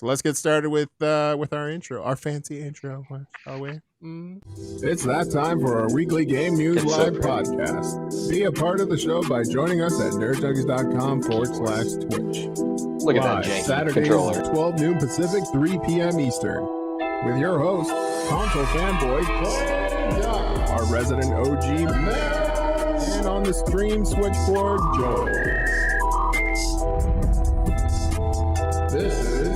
So let's get started with our intro, our fancy intro, shall we? It's that time for our weekly Game News Live podcast. Be a part of the show by joining us at nerdjunkies.com/Twitch. Look at that janky Saturdays, controller. 12 noon Pacific, 3 p.m. Eastern. With your host, console fanboy Clay, our resident OG Matt, and on the stream switchboard, Joel. This is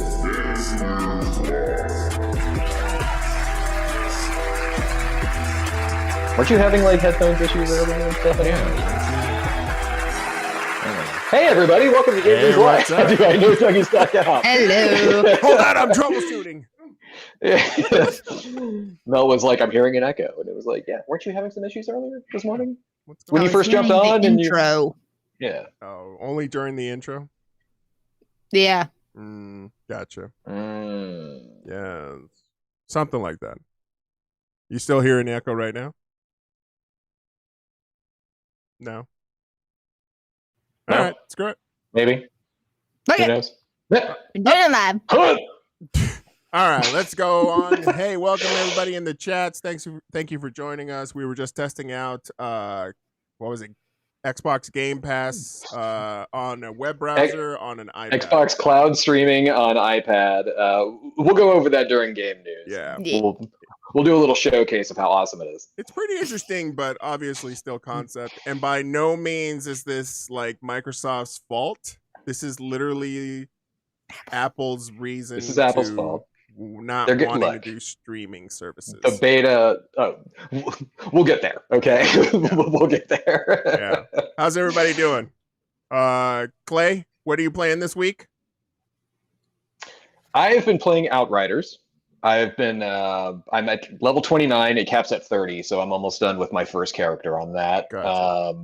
Weren't you having like headphones issues earlier and stuff? Hey everybody, welcome to Game News Live. Hello. Hold on, I'm troubleshooting. Mel was like, I'm hearing an echo, and it was like, yeah, weren't you having some issues earlier this morning? What's When you first jumped on and intro. Yeah. Oh, only during the intro? Yeah. Gotcha. Yeah, something like that. You still hearing echo right now? No. No? All right, screw it. Maybe. Okay. Who knows? We're doing it live. All right, let's go on. Hey, welcome everybody in the chats. Thank you for joining us. We were just testing out what was it? Xbox Game Pass on a web browser on an iPad. Xbox cloud streaming on iPad. We'll go over that during Game News. Yeah. We'll do a little showcase of how awesome it is. It's pretty interesting, but obviously still concept. And by no means is this like Microsoft's fault. This is literally Apple's reason. This is Apple's fault. Not They're wanting look, to do streaming services. The beta, we'll get there, okay? Yeah. We'll get there. Yeah. How's everybody doing? Clay, what are you playing this week? I've been playing Outriders. I've been, I'm at level 29, it caps at 30, so I'm almost done with my first character on that. Gotcha.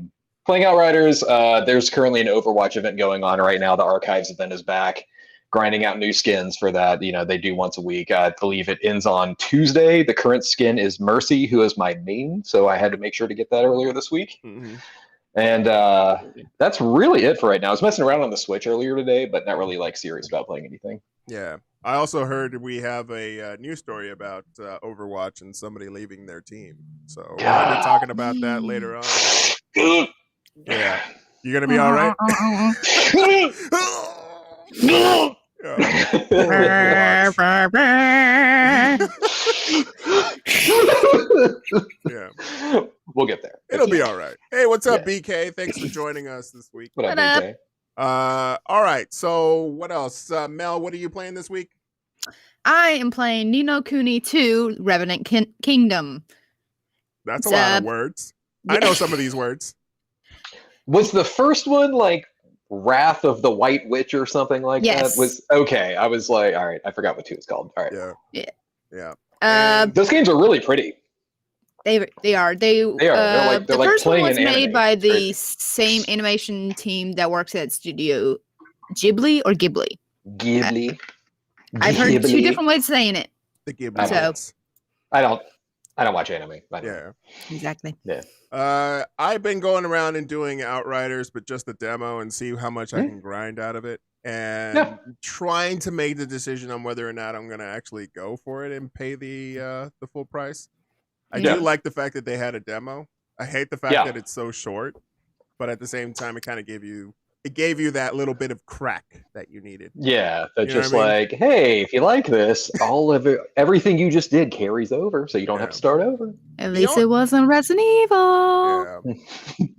Playing Outriders, there's currently an Overwatch event going on right now. The Archives event is back. Grinding out new skins for that. You know, they do once a week. I believe it ends on Tuesday. The current skin is Mercy, who is my main, so I had to make sure to get that earlier this week. Mm-hmm. And that's really it for right now. I was messing around on the Switch earlier today, but not really like serious about playing anything. Yeah. I also heard we have a news story about Overwatch and somebody leaving their team. So we'll be talking about that later on. Yeah. You going to be all right? Yeah. We'll get there. It'll be all right. Hey, what's up, BK? Thanks for joining us this week. What up, BK? All right. So what else? Mel, what are you playing this week? I am playing Ni no Kuni 2 Revenant Kingdom. That's a lot of words. I know some of these words. Was the first one like Wrath of the White Witch or something like Yes. that? Was okay. I was like, all right, I forgot what 2 is called. All right. Yeah. Those games are really pretty. They are. They're like the first one playing was an made anime. by It's the crazy. same animation team that works at Studio Ghibli or Ghibli. Ghibli. I've heard 2 Ghibli. different ways of saying it. The Ghibli So- words. I don't watch anime. I don't. Yeah. Exactly. I've been going around and doing Outriders, but just the demo and see how much I can grind out of it, and trying to make the decision on whether or not I'm going to actually go for it and pay the full price. I do like the fact that they had a demo. I hate the fact that it's so short, but at the same time, it kind of gave you that little bit of crack that you needed. Yeah, that's You know just what I mean? like, hey, if you like this, everything you just did carries over, so you don't have to start over. At least it wasn't Resident Evil. Yeah.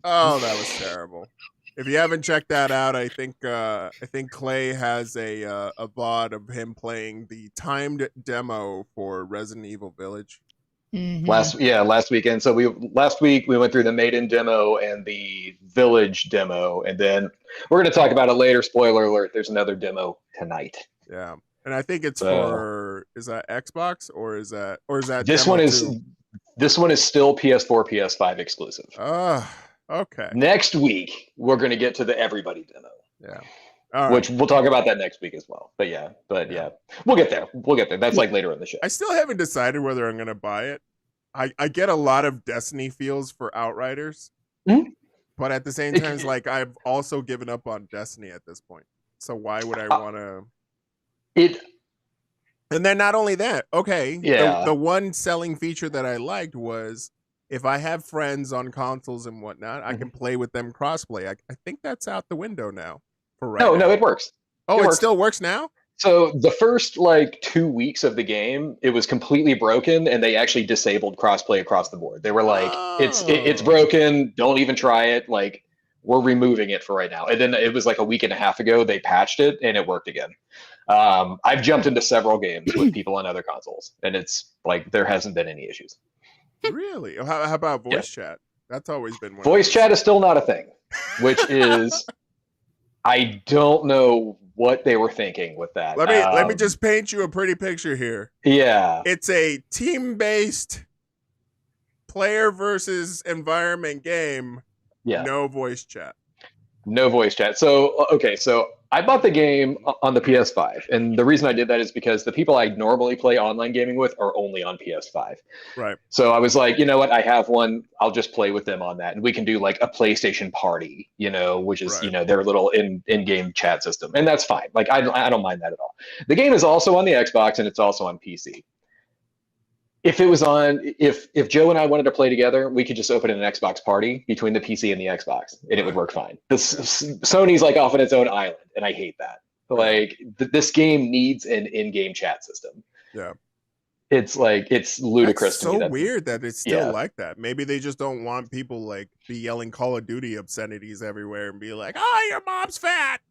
Oh, that was terrible. If you haven't checked that out, I think Clay has a VOD of him playing the timed demo for Resident Evil Village. Mhm. Last weekend. So last week we went through the Maiden demo and the Village demo, and then we're going to talk about it later. Spoiler alert: there's another demo tonight. Yeah, and I think it's for is that Xbox or is that This demo one is too? This one is still PS4, PS5 exclusive. Okay. Next week we're going to get to the Everybody demo. Yeah. All right. Which we'll talk about that next week as well. But yeah, we'll get there. That's like later in the show. I still haven't decided whether I'm going to buy it. I get a lot of Destiny feels for Outriders, but at the same time, it's like I've also given up on Destiny at this point. So why would I want to? And then not only that, okay, Yeah. the one selling feature that I liked was if I have friends on consoles and whatnot, I can play with them crossplay. I think that's out the window now for right now. No, it works. Oh, it still works now? So the first like 2 weeks of the game, it was completely broken, and they actually disabled crossplay across the board. They were like, it's broken. Don't even try it. Like, we're removing it for right now. And then it was like a week and a half ago, they patched it and it worked again. I've jumped into several games with people on other consoles, and it's like there hasn't been any issues. Really? How about voice chat? That's always been one. Voice chat is still not a thing, which is I don't know what they were thinking with that. Let me just paint you a pretty picture here. Yeah. It's a team-based player versus environment game. Yeah. No voice chat. No voice chat. So, okay, so I bought the game on the PS5, and the reason I did that is because the people I normally play online gaming with are only on PS5. Right. So I was like, you know what? I have one. I'll just play with them on that, and we can do like a PlayStation party, which is their little in-game chat system, and that's fine. Like I don't mind that at all. The game is also on the Xbox, and it's also on PC. If it was if Joe and I wanted to play together, we could just open an Xbox party between the PC and the Xbox, and it would work fine. Sony's like off on its own island, and I hate that. Like this game needs an in-game chat system. Yeah, it's like it's ludicrous. That's to me. So weird that it's still like that. Maybe they just don't want people like be yelling Call of Duty obscenities everywhere and be like, "Oh, your mom's fat."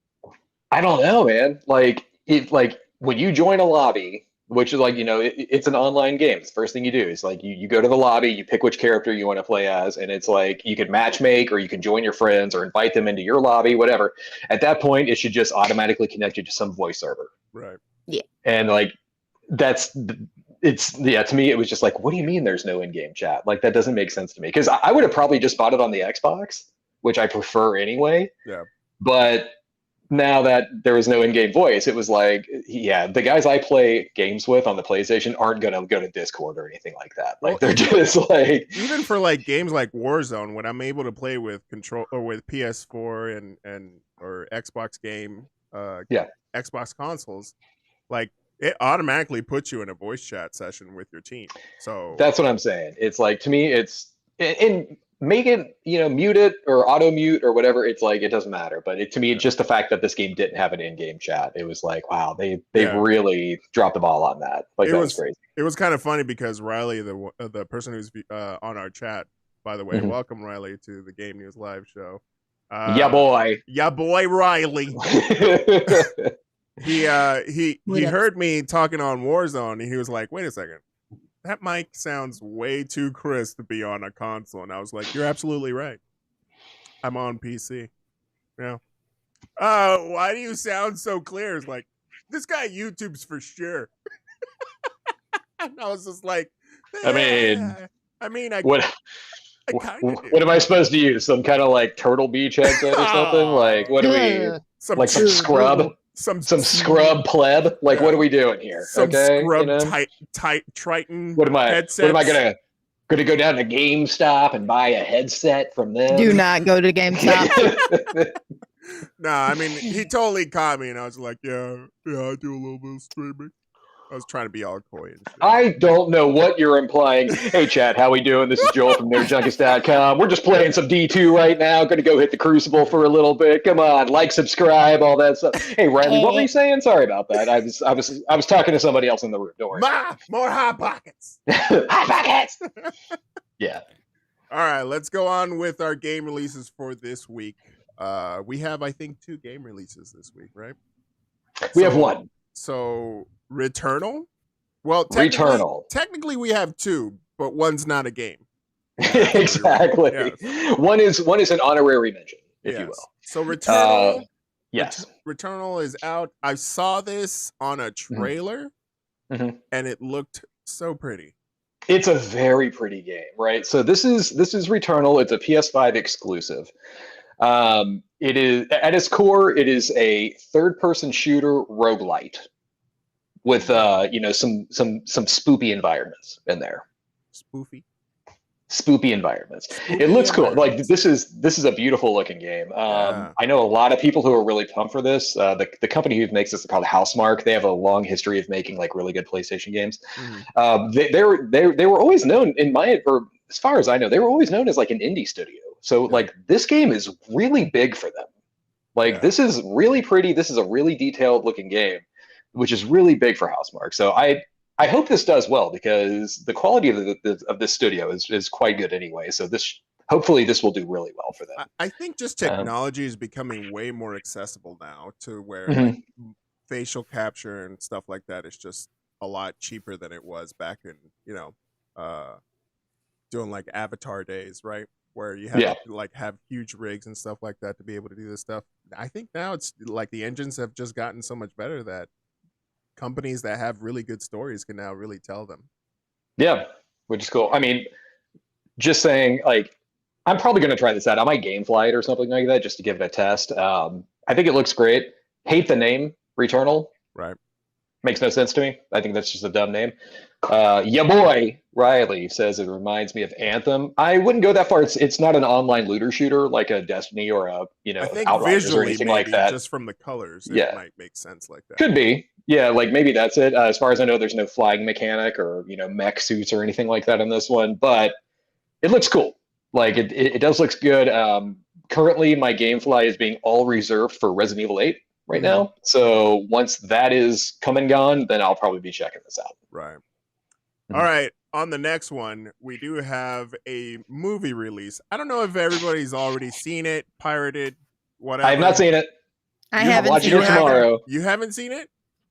I don't know, man. Like when you join a lobby, which is like, it's an online game. The first thing you do is like you go to the lobby, you pick which character you want to play as, and it's like you can matchmake or you can join your friends or invite them into your lobby, whatever. At that point, it should just automatically connect you to some voice server. Right. Yeah. And like to me, it was just like, what do you mean there's no in-game chat? Like that doesn't make sense to me, because I would have probably just bought it on the Xbox, which I prefer anyway. Yeah. But now that there was no in-game voice, it was like, the guys I play games with on the PlayStation aren't going to go to Discord or anything like that. Like they're just like, even for like games like Warzone, when I'm able to play with control or with PS4 or Xbox game, Xbox consoles, like it automatically puts you in a voice chat session with your team. So that's what I'm saying. It's like, to me, it's in make it, mute it or auto mute or whatever. It's like, it doesn't matter. But to me, it's just the fact that this game didn't have an in-game chat. It was like, wow, they really dropped the ball on that. Like that was crazy. It was kind of funny because Riley, the person who's on our chat, by the way, welcome Riley to the Game News Live show. Yeah, boy, Riley. He heard me talking on Warzone, and he was like, "Wait a second. That mic sounds way too crisp to be on a console." And I was like, "You're absolutely right. I'm on PC." Yeah. Why do you sound so clear? It's like, this guy YouTubes for sure. And I was just like, what am I supposed to use? Some kind of like Turtle Beach headset or something? Like, what do we? Some scrub? Some scrub pleb? Like, what are we doing here? Some scrub tight Triton. What am I gonna go down to GameStop and buy a headset from them? Do not go to GameStop. Nah, I mean, he totally caught me, and I was like, yeah, I do a little bit of streaming. I was trying to be all coy and shit. I don't know what you're implying. Hey, chat, how we doing? This is Joel from NerdJunkies.com. We're just playing some D2 right now. Going to go hit the Crucible for a little bit. Come on, like, subscribe, all that stuff. Hey, Riley, what were you saying? Sorry about that. I was talking to somebody else in the room. Don't worry. More Hot Pockets. Hot Pockets. Yeah. All right, let's go on with our game releases for this week. We have, I think, 2 game releases this week, right? We have one. So, Returnal? Well, technically we have 2, but one's not a game. Exactly. Yes. One is an honorary mention, if you will. So Returnal, yes. Returnal is out. I saw this on a trailer, and it looked so pretty. It's a very pretty game, right? So this is Returnal. It's a PS5 exclusive. It is, at its core, it is a third-person shooter roguelite with some spoopy environments in there. Spoofy. spoopy environments. It looks cool. Like this is a beautiful looking game. I know a lot of people who are really pumped for this. The company who makes this is called Housemarque. They have a long history of making like really good PlayStation games. They were always known or as far as I know, they were always known as like an indie studio. So like this game is really big for them. Like this is really pretty. This is a really detailed looking game, which is really big for Housemarque. So I hope this does well because the quality of this studio is quite good anyway. So hopefully this will do really well for them. I think just technology is becoming way more accessible now to where like, facial capture and stuff like that is just a lot cheaper than it was back in, doing like Avatar days, right? Where you have to like have huge rigs and stuff like that to be able to do this stuff. I think now it's like the engines have just gotten so much better that companies that have really good stories can now really tell them. Yeah, which is cool. I mean, just saying, like, I'm probably going to try this out. I might Gamefly it or something like that just to give it a test. I think it looks great. Hate the name Returnal. Right. Makes no sense to me. I think that's just a dumb name. Ya boy Riley says it reminds me of Anthem. I wouldn't go that far. It's not an online looter shooter like a Destiny or a I think Outriders or anything like that. Just from the colors, it might make sense like that. Could be. Yeah, like maybe that's it. As far as I know, there's no flying mechanic or mech suits or anything like that in this one, but it looks cool. Like it does look good. Currently, my Gamefly is being all reserved for Resident Evil 8 right now. So once that is come and gone, then I'll probably be checking this out. Right. All right. On the next one, we do have a movie release. I don't know if everybody's already seen it, pirated, whatever. I have not seen it. I haven't seen it tomorrow. You haven't seen it?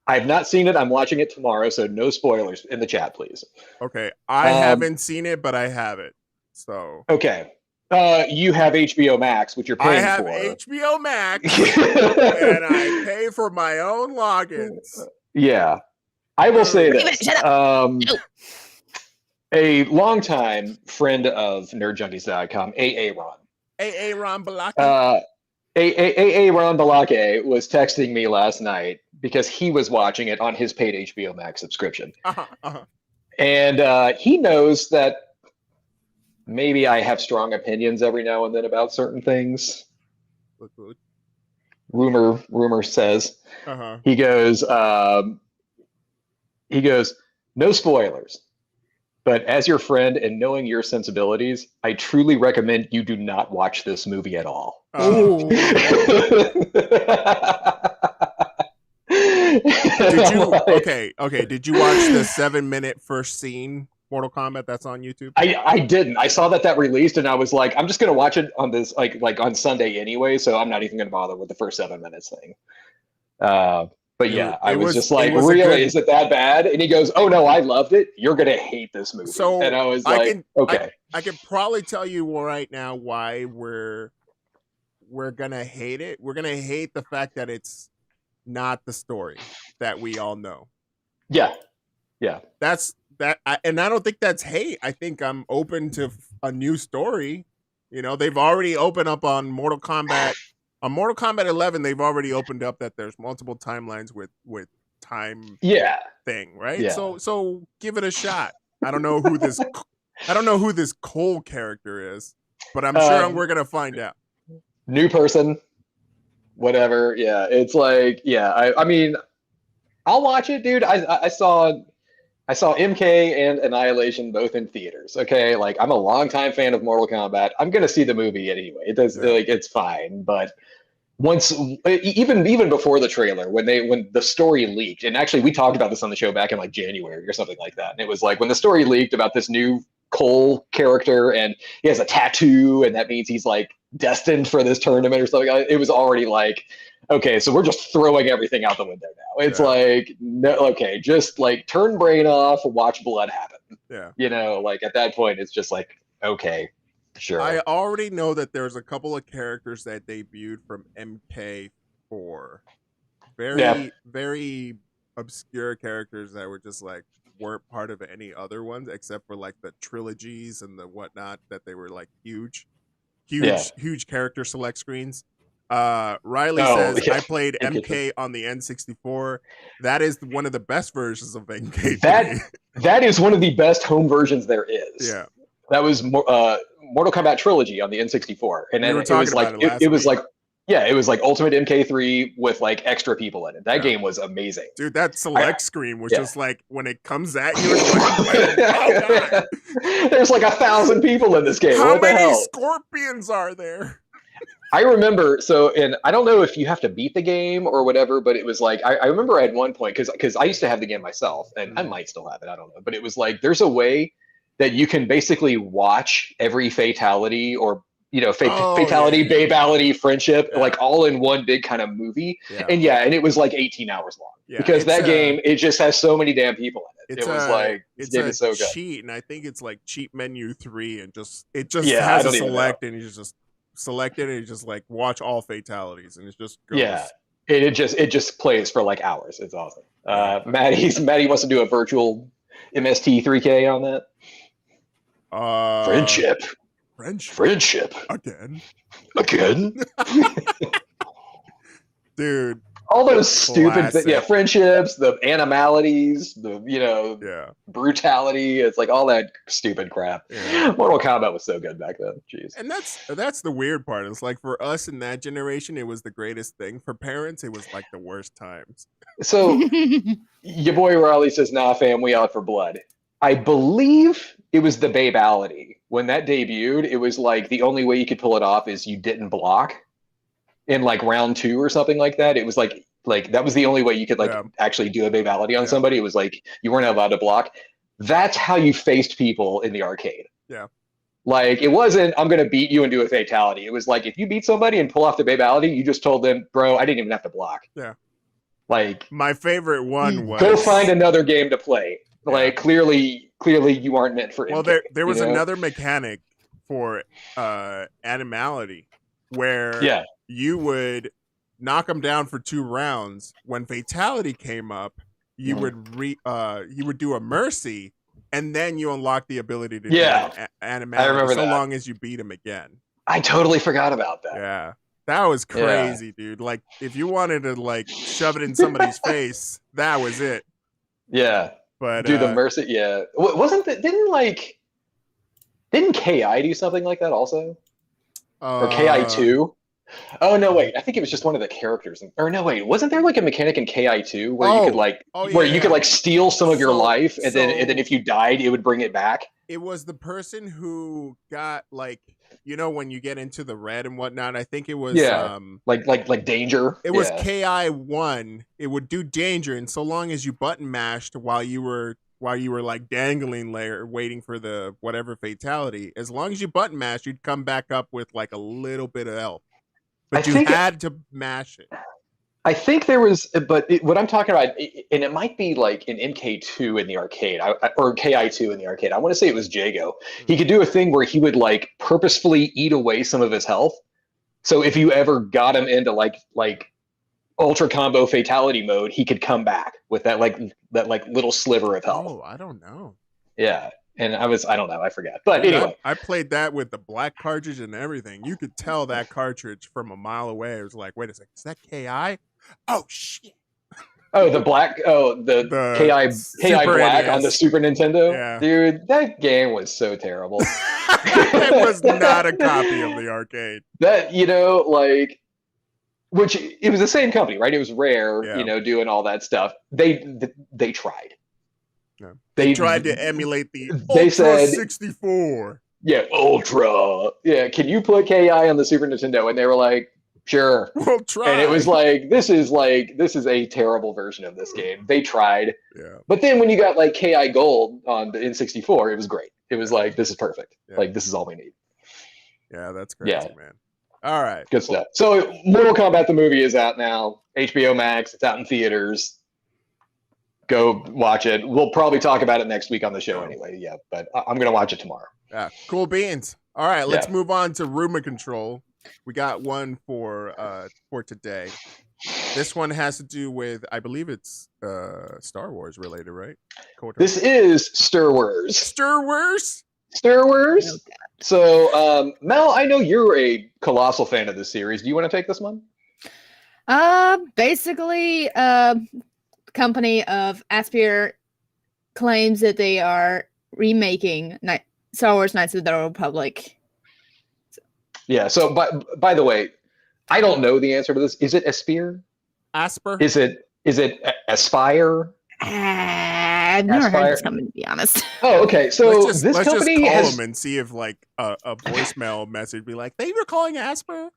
I have not seen it. I'm watching it tomorrow, so no spoilers in the chat, please. Okay. I haven't seen it, but I have it. So okay. You have HBO Max, which you're paying for. I have HBO Max, and I pay for my own logins. Yeah. I will say this. A longtime friend of nerdjunkies.com, AA Ron. AA Ron Balake. AA Ron Balake was texting me last night because he was watching it on his paid HBO Max subscription. And he knows that maybe I have strong opinions every now and then about certain things. Rumor says. He goes, no spoilers. But as your friend and knowing your sensibilities, I truly recommend you do not watch this movie at all. Did you watch the 7-minute first scene Mortal Kombat that's on YouTube? I didn't. I saw that released and I was like, I'm just gonna watch it on this like on Sunday anyway, so I'm not even gonna bother with the first 7 minutes thing. But yeah, I was just like, really, is it that bad? And he goes, oh no, I loved it. You're gonna hate this movie. So and I was like, okay. I can probably tell you right now why we're gonna hate it. We're gonna hate the fact that it's not the story that we all know. Yeah. That's that, and I don't think that's hate. I think I'm open to a new story. They've already opened up on Mortal Kombat. On Mortal Kombat 11, they've already opened up that there's multiple timelines with time thing, right? Yeah. So give it a shot. I don't know who this Cole character is, but I'm sure we're gonna find out. New person, whatever. Yeah, it's like, I mean, I'll watch it, dude. I saw MK and Annihilation both in theaters. Okay, like I'm a longtime fan of Mortal Kombat. I'm gonna see the movie anyway. It does like it's fine, but once even before the trailer, when the story leaked, and actually we talked about this on the show back in like January or something like that, and it was like when the story leaked about this new Cole character and he has a tattoo and that means he's like destined for this tournament or something. It was already like, okay, so we're just throwing everything out the window now. It's like, no, okay, just like turn brain off, watch blood happen. Yeah. Like at that point, it's just like, okay, sure. I already know that there's a couple of characters that debuted from MK4. Very obscure characters that were just like, weren't part of any other ones except for like the trilogies and the whatnot, that they were like huge character select screens. Riley says, I played MK on the N64. That is one of the best versions of MK. That is one of the best home versions there is. Yeah. That was Mortal Kombat Trilogy on the N64, and then We were it was talking like about it last it was week. like yeah, it was like Ultimate MK3 with like extra people in it. That Yeah. game was amazing. Dude, that select screen was yeah. just like when it comes at you, it's like, oh god, there's like 1,000 people in this game. how What the many hell? scorpions are there? I remember, and I don't know if you have to beat the game or whatever, but it was like I remember at one point because I used to have the game myself, and I might still have it. I don't know, but it was like there's a way that you can basically watch every fatality or fatality, babality, friendship, like all in one big kind of movie. Yeah. And and it was like 18 hours long because that game, it just has so many damn people in it. It was like, it's so good. Cheat, and I think it's like cheat menu 3, and it just has a select, and you just select it, and you just like watch all fatalities, and it just goes. Yeah. It just plays for like hours. It's awesome. Maddie wants to do a virtual MST 3K on that. Friendship. Again. Dude. All those stupid friendships, the animalities, the brutality. It's like all that stupid crap. Yeah. Mortal Kombat was so good back then. Jeez. And that's the weird part. It's like for us in that generation, it was the greatest thing. For parents, it was like the worst times. So your boy Raleigh says, "Nah, fam, we out for blood." I believe it was the babality. When that debuted, it was like the only way you could pull it off is you didn't block in like round 2 or something like that. It was like that was the only way you could actually do a babality on somebody. It was like you weren't allowed to block. That's how you faced people in the arcade. Yeah. Like it wasn't, I'm going to beat you and do a fatality. It was like, if you beat somebody and pull off the babality, you just told them, bro, I didn't even have to block. Yeah. Like my favorite one was go find another game to play. Like clearly you aren't meant for it. Well, there was another mechanic for animality where you would knock them down for 2 rounds. When fatality came up, you would do a mercy, and then you unlock the ability to do animality. I remember that. Long as you beat him again. I totally forgot about that. Yeah. That was crazy, dude. Like if you wanted to like shove it in somebody's face, that was it. Yeah. But do the mercy, wasn't that didn't KI do something like that also? Or KI2? Oh no, wait. I think it was just one of the characters. Or no, wait. Wasn't there like a mechanic in KI2 where you could like you could like steal some of your life, and then if you died, it would bring it back? It was the person who got like, when you get into the red and whatnot. I think it was like danger. It was KI1. It would do danger, and so long as you button mashed while you were like dangling there waiting for the whatever fatality, as long as you button mashed, you'd come back up with like a little bit of health. But you had to mash it. I think there was, but what I'm talking about, and it might be like an MK2 in the arcade, or KI2 in the arcade. I want to say it was Jago. He could do a thing where he would like purposefully eat away some of his health. So if you ever got him into like ultra combo fatality mode, he could come back with that little sliver of health. Oh, I don't know. Yeah. And I don't know, I forgot. But anyway. I played that with the black cartridge and everything. You could tell that cartridge from a mile away. It was like, wait a second, is that KI? Oh, shit. Oh, the black, the KI Black on the Super Nintendo? Yeah. Dude, that game was so terrible. It was not a copy of the arcade. That, which, it was the same company, right? It was Rare, doing all that stuff. They tried. No. They tried to emulate the Ultra said 64. Yeah, Ultra. Yeah, can you put KI on the Super Nintendo? And they were like, sure. We'll try. And it was like, this is a terrible version of this game. They tried. Yeah. But then when you got like KI Gold on the N64, it was great. It was like, this is perfect. Yeah. Like, this is all we need. Yeah, that's crazy, man. All right. Good stuff. So Mortal Kombat the movie is out now. HBO Max. It's out in theaters. Go watch it. We'll probably talk about it next week on the show anyway. Yeah, but I'm going to watch it tomorrow. Yeah, cool beans. All right, let's move on to Rumor Control. We got one for today. This one has to do with, I believe it's Star Wars related, right? This is Star Wars. Star Wars? Star Wars? Okay. So, Mel, I know you're a colossal fan of this series. Do you want to take this one? Basically, company of Aspyr claims that they are remaking Star Wars Knights of the Old Republic. Yeah. So, by the way, I don't know the answer to this. Is it Aspire? Asper? Is it Aspire? I've never heard of this company, to be honest. Oh, okay. So let's this company just call has them and see if like a voicemail message be like, "Thank you for calling Asper.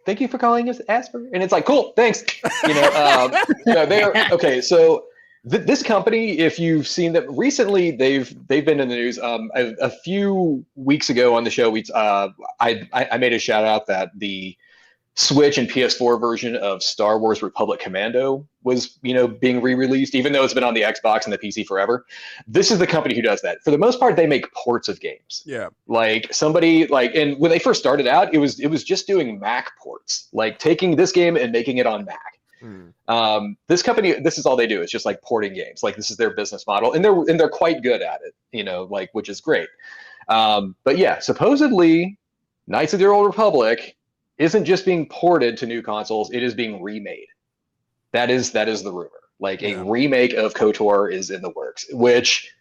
Thank you for calling us Asper," and it's like, "Cool, thanks." No, they're okay. So this company, if you've seen them recently, they've been in the news. A few weeks ago on the show, I made a shout out that the Switch and PS4 version of Star Wars Republic Commando was, being re-released, even though it's been on the Xbox and the PC forever. This is the company who does that. For the most part, they make ports of games. Yeah. Like and when they first started out, it was just doing Mac ports, like taking this game and making it on Mac. This company, this is all they do. It's just like porting games. Like this is their business model, and they're quite good at it, which is great. But yeah, supposedly Knights of the Old Republic isn't just being ported to new consoles, it is being remade. That is the rumor. Like a remake of KOTOR is in the works, which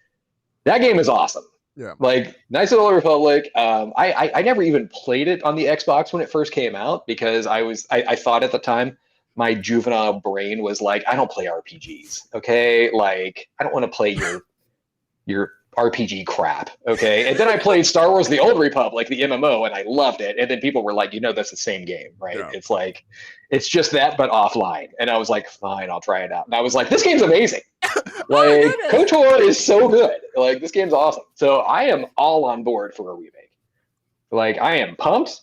that game is awesome. Yeah. Like Knights of the Old Republic, I never even played it on the Xbox when it first came out because I thought at the time my juvenile brain was like, I don't play RPGs. Okay. Like I don't want to play your RPG crap, okay? And then I played Star Wars The Old Republic, the MMO, and I loved it. And then people were like, that's the same game, right? Yeah. It's like, it's just that, but offline. And I was like, fine, I'll try it out. And I was like, this game's amazing. Like, KOTOR is so good. Like, this game's awesome. So I am all on board for a remake. Like, I am pumped.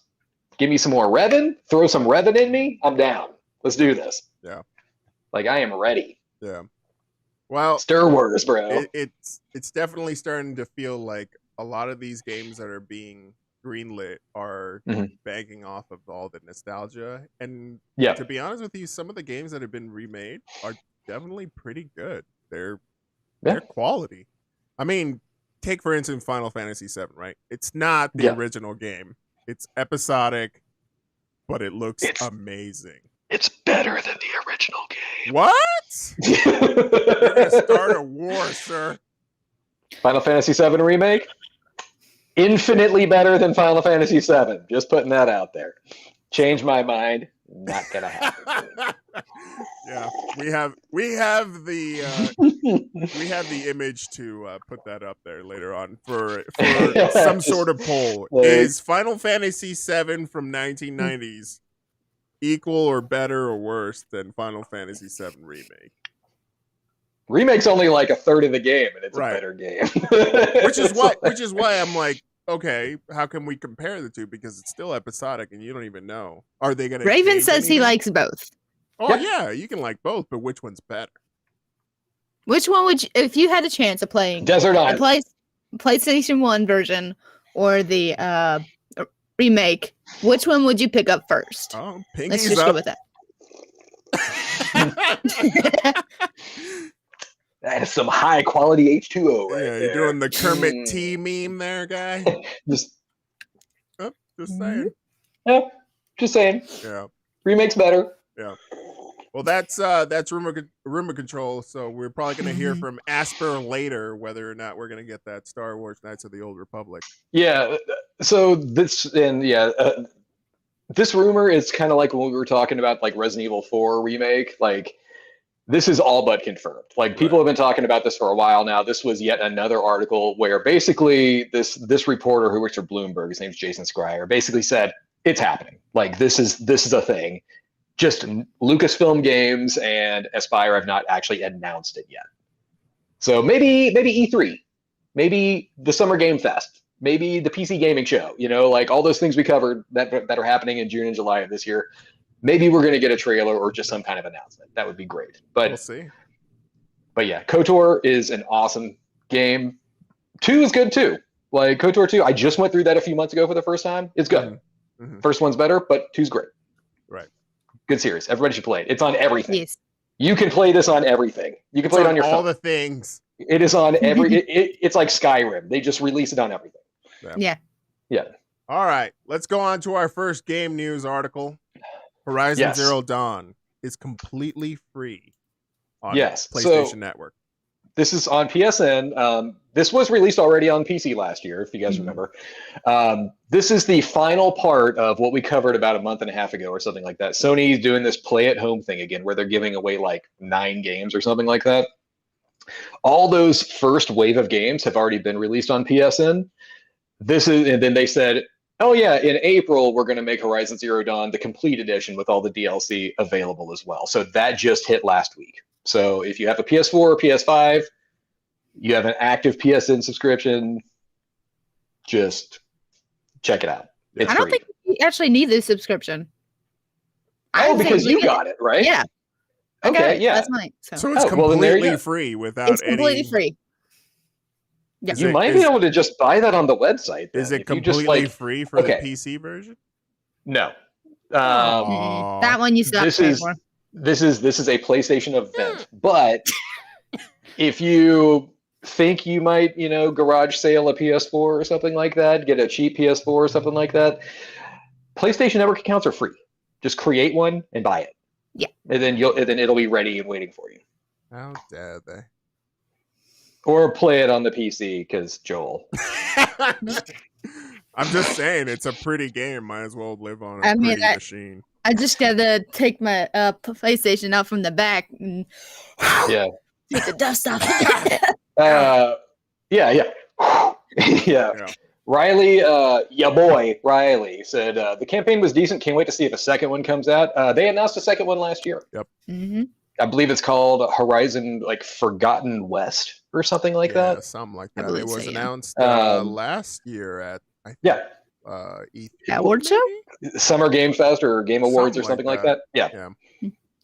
Give me some more Revan. Throw some Revan in me. I'm down. Let's do this. Yeah. Like, I am ready. Yeah. Well, Star Wars, bro. It's definitely starting to feel like a lot of these games that are being greenlit are banking off of all the nostalgia. And to be honest with you, some of the games that have been remade are definitely pretty good. They're quality. I mean, take for instance Final Fantasy VII, right? It's not the original game. It's episodic, but it looks amazing. It's better than the original game. What? You're gonna start a war, sir. Final Fantasy VII Remake? Infinitely better than Final Fantasy VII. Just putting that out there. Change my mind. Not gonna happen. Yeah, we have the image to put that up there later on for some sort of poll. Is Final Fantasy VII from 1990s equal or better or worse than Final Fantasy VII Remake? Remake's only like a third of the game, and it's a better game. which is why I'm like, okay, how can we compare the two? Because it's still episodic, and you don't even know. Are they gonna? Raven says he likes both. Oh yeah, you can like both, but which one's better? Which one would you, if you had a chance of playing Desert Island, PlayStation 1 version or the remake? Which one would you pick up first? Oh, let's just go with that. That is some high quality H2O right there. You're doing the Kermit T meme there, guy. just saying. Yeah, just saying. Yeah. Remake's better. Yeah. Well, that's rumor control. So we're probably going to hear from Asper later whether or not we're going to get that Star Wars Knights of the Old Republic. Yeah. So this rumor is kind of like when we were talking about like Resident Evil 4 remake. Like this is all but confirmed. Like people have been talking about this for a while now. This was yet another article where basically this reporter who works for Bloomberg, his name's Jason Schreier, basically said it's happening. Like this is a thing. Just Lucasfilm Games and Aspire have not actually announced it yet. So maybe E3, maybe the Summer Game Fest, maybe the PC Gaming Show, like all those things we covered that are happening in June and July of this year. Maybe we're going to get a trailer or just some kind of announcement. That would be great. But we'll see. But yeah, KOTOR is an awesome game. 2 is good too. Like KOTOR 2, I just went through that a few months ago for the first time. It's good. Mm-hmm. First one's better, but 2's great. Right. Good series. Everybody should play it. It's on everything. Yes. You can play this on everything. You can play it on your phone. All the things. It is on every. It's like Skyrim. They just release it on everything. Yeah. All right. Let's go on to our first game news article. Horizon Zero Dawn is completely free on PlayStation Network. this is on PSN. This was released already on PC last year, if you guys remember. This is the final part of what we covered about a month and a half ago or something like that. Sony's doing this play at home thing again, where they're giving away like 9 games or something like that. All those first wave of games have already been released on PSN. And then they said, oh yeah, in April, we're going to make Horizon Zero Dawn, the complete edition with all the DLC available as well. So that just hit last week. So if you have a PS4 or PS5, you have an active PSN subscription, just check it out. It's I don't free. think you actually need this subscription. Oh, because you got it, right? Yeah. I got Okay, it yeah. last night. So it's well, then there you completely go. free without it's completely any... free. Yeah. You might be able to just buy that on the website. Is then. it If you completely just, free for the PC version? No. That one you still have to pay for. This is a PlayStation event, but if you think you might, garage sale a PS4 or something like that, get a cheap PS4 or something like that, PlayStation Network accounts are free. Just create one and buy it. Yeah. And then it'll be ready and waiting for you. How dare they? Or play it on the PC, because Joel. I'm just saying, it's a pretty game. Might as well live on a I mean, pretty machine. I just gotta take my PlayStation out from the back and Yeah. take the dust off. Yeah. Riley, boy, Riley said the campaign was decent. Can't wait to see if a second one comes out. They announced a second one last year. Yep. Mm-hmm. I believe it's called Horizon, like Forgotten West or something like that. Something like I that. believe It was so, yeah. announced last year at E3. Award show? maybe? Summer Game Fest or Game Awards or something like that. Yeah.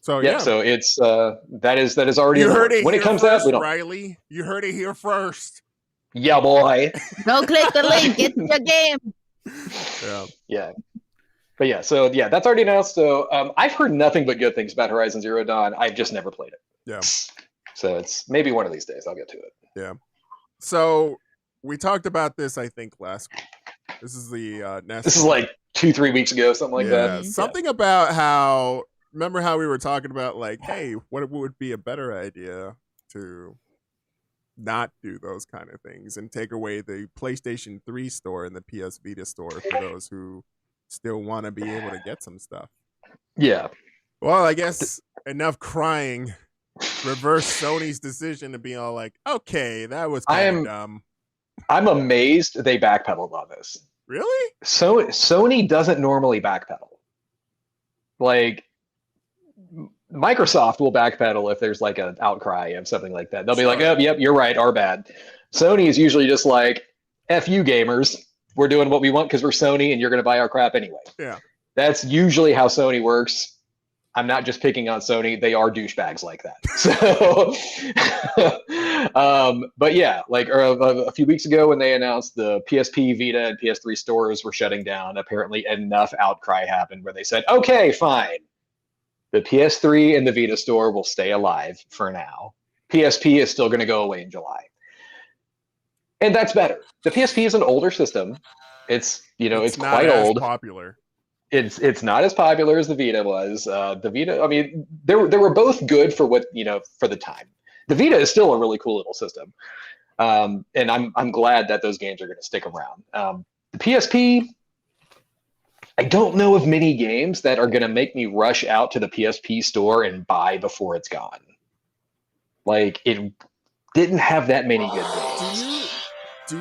So So it's that is already you heard it when here it comes first, out. We don't. Riley. You heard it here first. Yeah, boy. Go click the link. Get your game. Yeah. But that's already announced. So I've heard nothing but good things about Horizon Zero Dawn. I've just never played it. Yeah. So it's maybe one of these days I'll get to it. Yeah. So we talked about this, I think, last week. This is the Nest. This is like 2-3 weeks ago, something like that. Something about how, remember how we were talking about, like, hey, what would be a better idea to not do those kind of things and take away the PlayStation 3 store and the PS Vita store for those who still want to be able to get some stuff. Yeah. Well, I guess enough crying. Reverse Sony's decision to be all like, okay, that was kind of dumb. I'm amazed they backpedaled on this. Really? So Sony doesn't normally backpedal. Like, Microsoft will backpedal if there's like an outcry of something like that. They'll be like, oh, yep, you're right, our bad. Sony is usually just like, F you gamers. We're doing what we want because we're Sony and you're going to buy our crap anyway. Yeah. That's usually how Sony works. I'm not just picking on Sony. They are douchebags like that. So, but yeah, like a few weeks ago when they announced the PSP, Vita, and PS3 stores were shutting down, apparently enough outcry happened where they said, okay, fine. The PS3 and the Vita store will stay alive for now. PSP is still going to go away in July. And that's better. The PSP is an older system. It's it's quite old. Popular. It's not as popular as the Vita was. The Vita, I mean, they were both good for what for the time. The Vita is still a really cool little system, and I'm glad that those games are going to stick around. The PSP, I don't know of many games that are going to make me rush out to the PSP store and buy before it's gone. Like, it didn't have that many good games. Do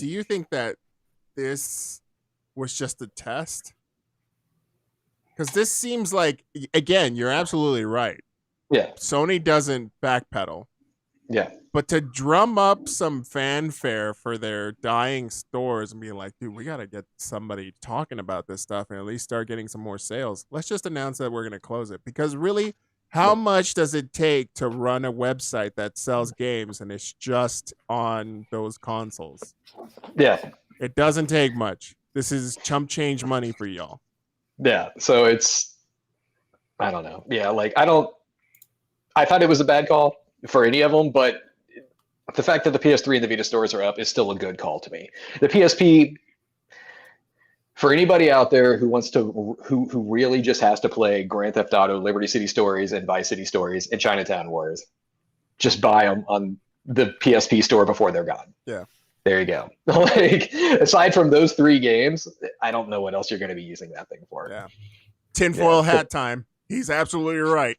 you think that this was just a test? Because this seems like, again, you're absolutely right. Yeah. Sony doesn't backpedal. Yeah. But to drum up some fanfare for their dying stores and be like, dude, we got to get somebody talking about this stuff and at least start getting some more sales. Let's just announce that we're going to close it. Because really, how much does it take to run a website that sells games and it's just on those consoles? Yeah. It doesn't take much. This is chump change money for y'all. Yeah. So I don't know. Yeah. Like, I thought it was a bad call for any of them, but the fact that the PS3 and the Vita stores are up is still a good call to me. The PSP, for anybody out there who wants to, who really just has to play Grand Theft Auto, Liberty City Stories, and Vice City Stories, and Chinatown Wars, just buy them on the PSP store before they're gone. Yeah. There you go. Like, aside from those 3 games, I don't know what else you're going to be using that thing for. Yeah. Tinfoil hat time. He's absolutely right.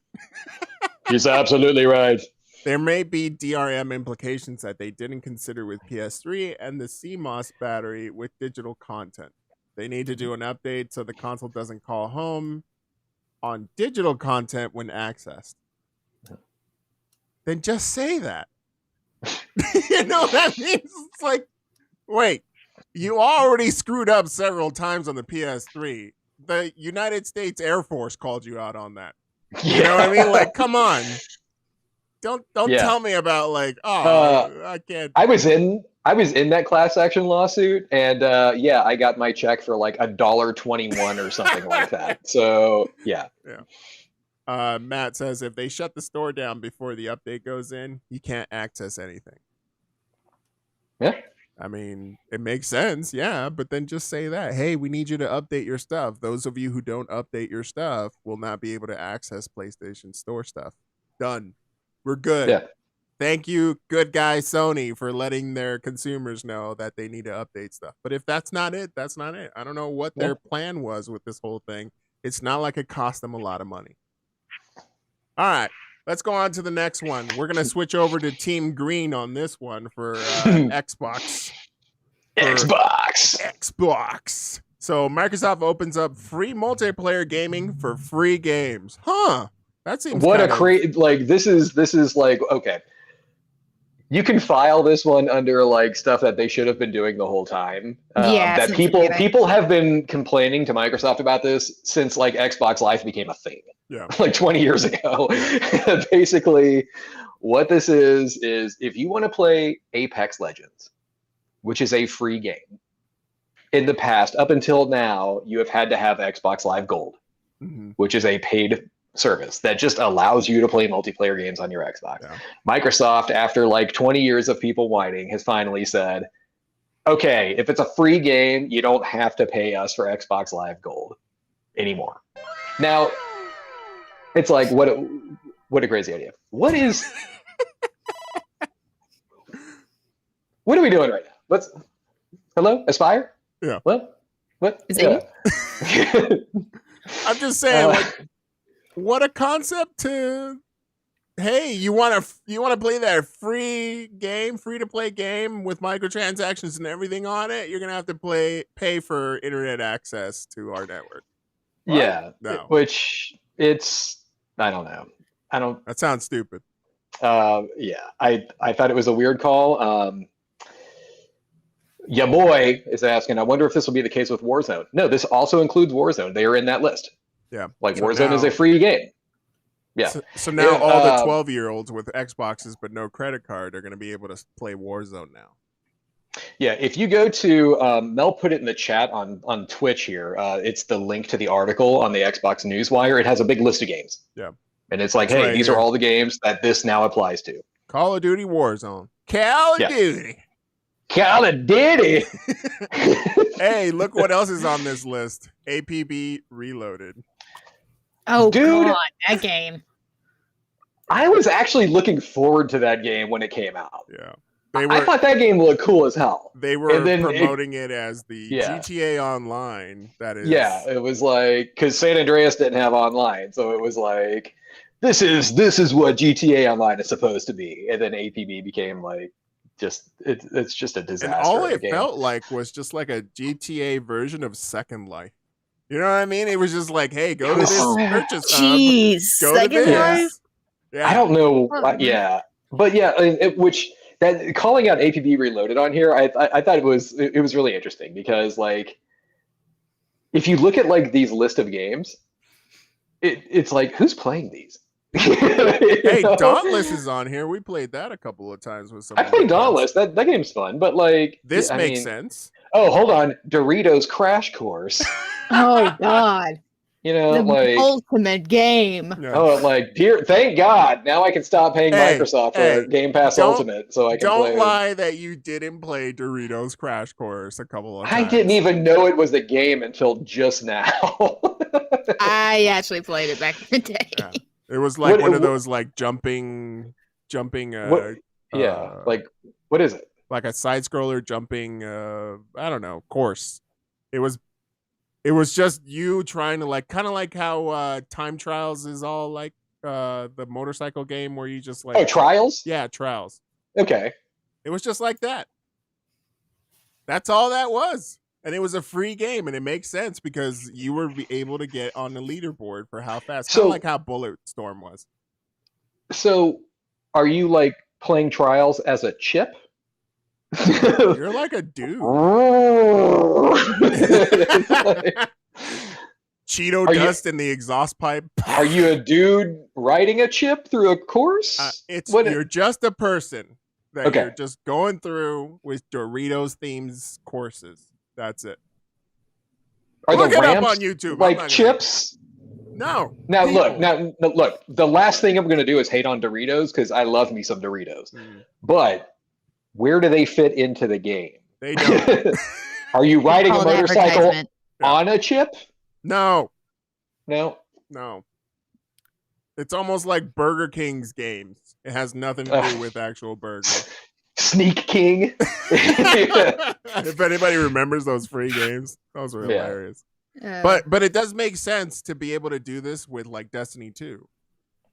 He's absolutely right. There may be DRM implications that they didn't consider with PS3 and the CMOS battery with digital content. They need to do an update so the console doesn't call home on digital content when accessed. Then just say that. You know, that means it's like, wait, you already screwed up several times on the PS3. The United States Air Force called you out on that. You know what I mean? Like, come on. Don't tell me about like, I can't. I was in that class action lawsuit, and I got my check for like $1.21 or something like that. So yeah. Matt says if they shut the store down before the update goes in, you can't access anything. Yeah. I mean, it makes sense, yeah, but then just say that. Hey, we need you to update your stuff. Those of you who don't update your stuff will not be able to access PlayStation Store stuff. Done. We're good. Yeah. Thank you, good guy Sony, for letting their consumers know that they need to update stuff. But if that's not it, that's not it. I don't know what their plan was with this whole thing. It's not like it cost them a lot of money. All right, let's go on to the next one. We're going to switch over to Team Green on this one for Xbox. Xbox. So Microsoft opens up free multiplayer gaming for free games. Huh. That seems what a crazy, like, this is like, okay. You can file this one under like stuff that they should have been doing the whole time. That people have been complaining to Microsoft about this since like Xbox Live became a thing. Yeah. Like 20 years ago. Basically, what this is if you want to play Apex Legends, which is a free game, in the past, up until now, you have had to have Xbox Live Gold, which is a paid service that just allows you to play multiplayer games on your Xbox. Yeah. Microsoft, after like 20 years of people whining, has finally said, okay, if it's a free game, you don't have to pay us for Xbox Live Gold anymore. Now, it's like, what a crazy idea. What are we doing right now? Hello, Aspire? Yeah. What? Is it I'm just saying, like, what a concept to, hey, you want to play that free to play game with microtransactions and everything on it? You're going to have to pay for internet access to our network. What? Yeah. No. Which I don't know. That sounds stupid. Yeah. I thought it was a weird call. Ya boy is asking, I wonder if this will be the case with Warzone. No, this also includes Warzone. They are in that list. Yeah. Like, so Warzone is a free game. Yeah. So now all the 12-year-olds with Xboxes but no credit card are going to be able to play Warzone now. Yeah. If you go to, Mel put it in the chat on Twitch here. It's the link to the article on the Xbox Newswire. It has a big list of games. Yeah. And it's like, hey, these are all the games that this now applies to. Call of Duty Warzone. Call of Duty. Call of Duty. Hey, look what else is on this list. APB Reloaded. Oh, dude, God, that game. I was actually looking forward to that game when it came out. Yeah. I thought that game looked cool as hell. They were promoting it as the GTA Online. That is. Yeah, it was like, because San Andreas didn't have online, so it was like, this is what GTA Online is supposed to be. And then APB became like, it's just a disaster. And all it felt like was just like a GTA version of Second Life. You know what I mean? It was just like, hey, go to this purchase hub. Go to this. Yeah. I don't know. Yeah, but yeah, calling out APB Reloaded on here, I thought it was really interesting because, like, if you look at like these list of games, it's like, who's playing these? Hey, Dauntless is on here. We played that a couple of times with some. I played Dauntless. That game's fun, but like this makes sense. Oh, hold on, Doritos Crash Course. Oh God. You know, the like ultimate game. Yeah. Oh, like thank God, now I can stop paying Microsoft for Game Pass Ultimate, so I can play. Don't lie that you didn't play Doritos Crash Course a couple of times. I didn't even know it was a game until just now. I actually played it back in the day. Yeah. It was like one of those like jumping jumping. Like what is it? Like a side scroller jumping. I don't know, course. It was just you trying to like kind of like how Time Trials is all like the motorcycle game where you just like Trials? Yeah, Trials. Okay. It was just like that. That's all that was. And it was a free game, and it makes sense because you were able to get on the leaderboard for how fast. Kind of like how Bullet Storm was. So, are you like playing Trials as a chip? You're like a dude. Cheeto dust in the exhaust pipe. Are you a dude riding a chip through a course? You're just a person that you're just going through with Doritos themes courses. That's it. Look it up on YouTube. Like chips? No. Now look. The last thing I'm going to do is hate on Doritos because I love me some Doritos. But where do they fit into the game? They don't. Are you riding a motorcycle on a chip? No. No. It's almost like Burger King's games. It has nothing to do with actual burgers. Sneak King. If anybody remembers those free games, those were hilarious. But it does make sense to be able to do this with like Destiny 2.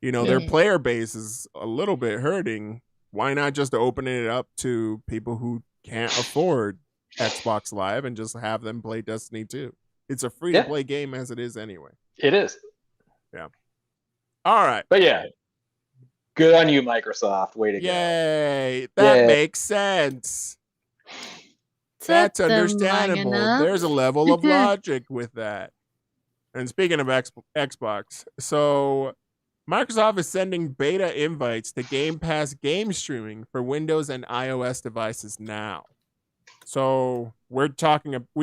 You know, their player base is a little bit hurting. Why not just open it up to people who can't afford Xbox Live and just have them play Destiny 2? It's a free to play game as it is anyway. It is. Yeah. All right. But yeah. Good on you, Microsoft. Way to go. Yay. That makes sense. That's understandable. There's a level of logic with that. And speaking of Xbox, so Microsoft is sending beta invites to Game Pass game streaming for Windows and iOS devices now. So we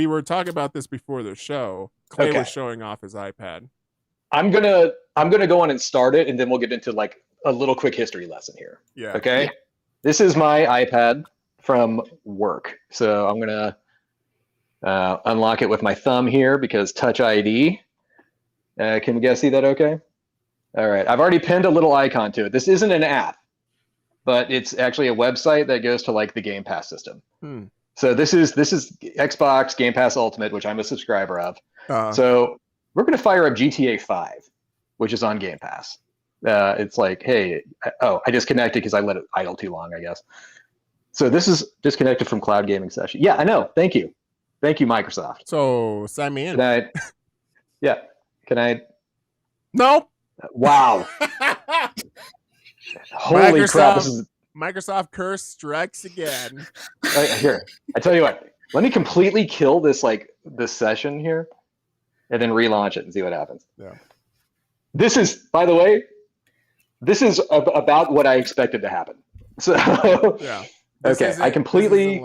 were talking about this before the show. Clay was showing off his iPad. I'm gonna go on and start it, and then we'll get into like a little quick history lesson here. Yeah. Okay. Yeah. This is my iPad from work, so I'm gonna unlock it with my thumb here because Touch ID. Can you guys see that? Okay. All right. I've already pinned a little icon to it. This isn't an app, but it's actually a website that goes to like the Game Pass system. So this is Xbox Game Pass Ultimate, which I'm a subscriber of. So we're going to fire up GTA 5, which is on Game Pass. It's like, hey, I disconnected because I let it idle too long, I guess. So this is disconnected from cloud gaming session. Yeah, I know. Thank you, Microsoft. So sign me in. Can I? Nope. Wow. Holy crap! Microsoft curse strikes again. Here, I tell you what. Let me completely kill this session here, and then relaunch it and see what happens. Yeah. This is, by the way, about what I expected to happen. So yeah. Okay, I completely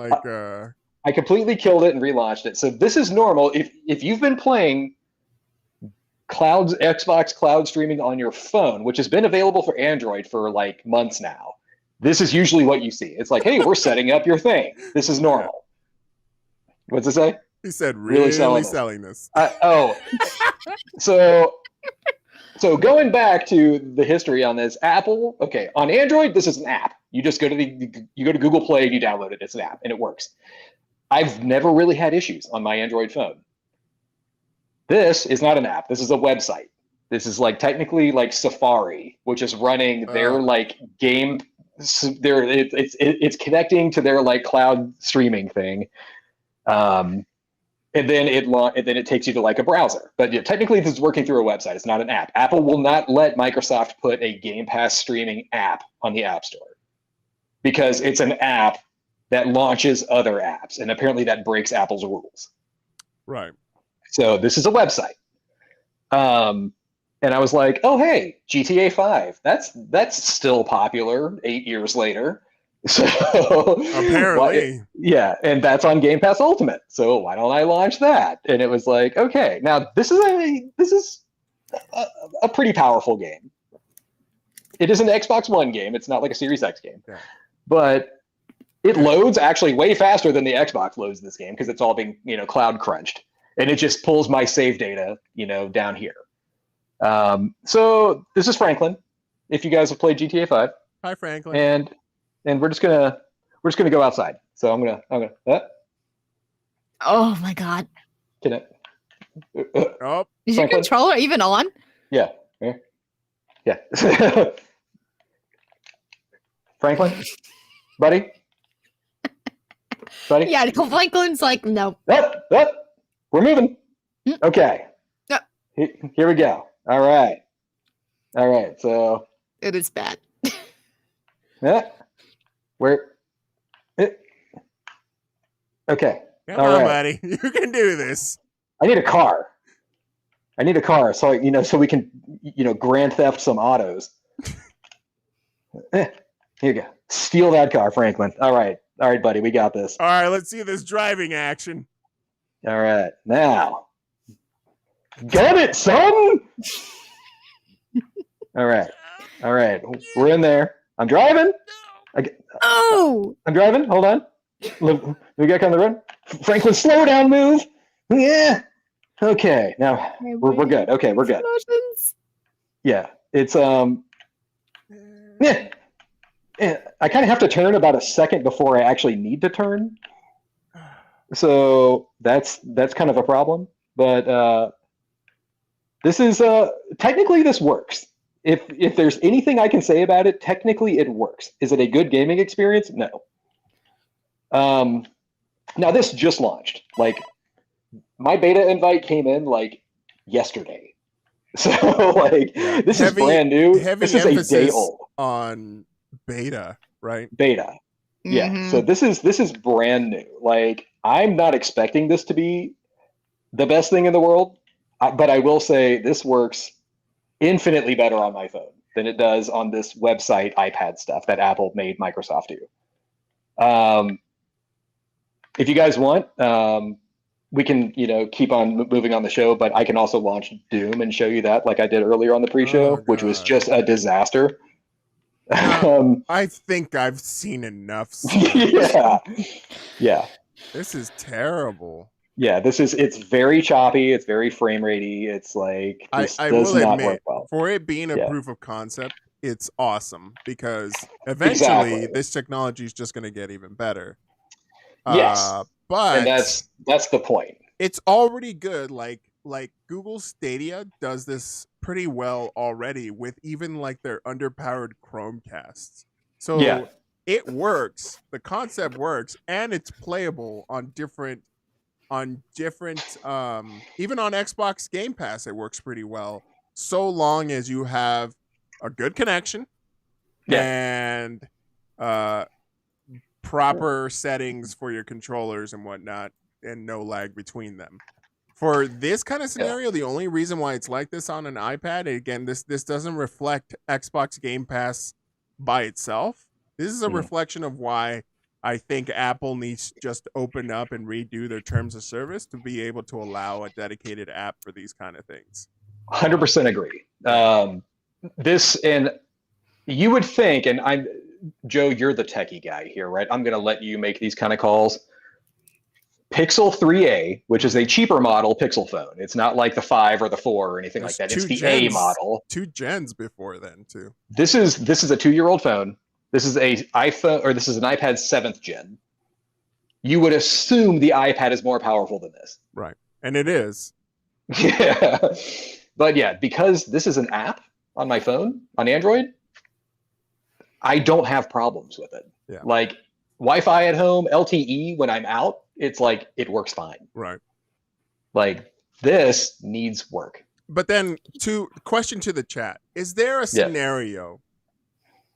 killed it and relaunched it. So this is normal. If you've been playing Xbox cloud streaming on your phone, which has been available for Android for like months now, this is usually what you see. It's like, hey, we're setting up your thing. This is normal. What's it say? He said, really selling this. So going back to the history on this, Apple, okay, on Android, this is an app. You just go to Google Play and you download it. It's an app and it works. I've never really had issues on my Android phone. This is not an app. This is a website. This is like technically like Safari, which is running their like game. It's connecting to their like cloud streaming thing. And then it takes you to like a browser. But yeah, technically this is working through a website. It's not an app. Apple will not let Microsoft put a Game Pass streaming app on the App Store because it's an app that launches other apps. And apparently that breaks Apple's rules. Right. So this is a website. And I was like, oh, hey, GTA 5. That's still popular 8 years later. So apparently, and that's on Game Pass Ultimate. So why don't I launch that? And it was like, okay, now this is a pretty powerful game. It is an Xbox One game. It's not like a Series X game, but it loads actually way faster than the Xbox loads this game because it's all being cloud crunched, and it just pulls my save data down here. So this is Franklin. If you guys have played GTA 5. Hi, Franklin. And we're just gonna go outside. So I'm gonna. Oh my god. Can I? Oh, Is your Franklin? controller even on? Yeah. Yeah. Franklin, buddy. Yeah, Franklin's like, no. We're moving. Okay. Yep. Here we go. All right. So. It is bad. Where? Okay. come on, buddy. You can do this. I need a car. So so we can grand theft some autos. Here you go. Steal that car, Franklin. All right, buddy. We got this. All right, let's see this driving action. All right, now. Got it, son. All right. We're in there. I'm driving. I'm driving. Hold on. We got on the road. Franklin, slow down, move. Yeah. Okay. Now we're good. Okay, we're good. Emotions. Yeah. It's Yeah. I kind of have to turn about a second before I actually need to turn. So that's kind of a problem. But this is technically this works. If there's anything I can say about it, technically it works. Is it a good gaming experience? No. Now this just launched. Like my beta invite came in like yesterday. So like this is brand new. This is a day old. On beta, right? Beta. Yeah. Mhm. So this is brand new. Like I'm not expecting this to be the best thing in the world, but I will say this works infinitely better on my phone than it does on this website iPad stuff that Apple made Microsoft do. If you guys want, we can keep on moving on the show, but I can also launch Doom and show you that like I did earlier on the pre-show, which was just a disaster. I think I've seen enough stuff. Yeah. This is terrible. Yeah, it's very choppy, it's very frame ratey, it's like this I does will not admit, work well. for it being a proof of concept, it's awesome because eventually this technology is just going to get even better. Yes, but and that's the point. It's already good. Like Google Stadia does this pretty well already with even like their underpowered Chromecasts. So it works. The concept works, and it's playable on different even on Xbox Game Pass. It works pretty well, so long as you have a good connection and proper settings for your controllers and whatnot, and no lag between them. For this kind of scenario, the only reason why it's like this on an iPad, again, this doesn't reflect Xbox Game Pass by itself. This is a reflection of why I think Apple needs to just open up and redo their terms of service to be able to allow a dedicated app for these kind of things. 100% agree. This, and you would think, and Joe, you're the techie guy here, right? I'm going to let you make these kind of calls. Pixel 3a, which is a cheaper model Pixel phone. It's not like the 5 or the 4 or anything like that. It's the A model. 2 gens before then too. This is a 2-year-old phone. This is an iPhone, or this is an iPad 7th gen. You would assume the iPad is more powerful than this. Right. And it is. Yeah. But yeah, because this is an app on my phone, on Android, I don't have problems with it. Yeah. Like Wi-Fi at home, LTE when I'm out, it's like it works fine. Right. Like this needs work. But then question to the chat. Is there a scenario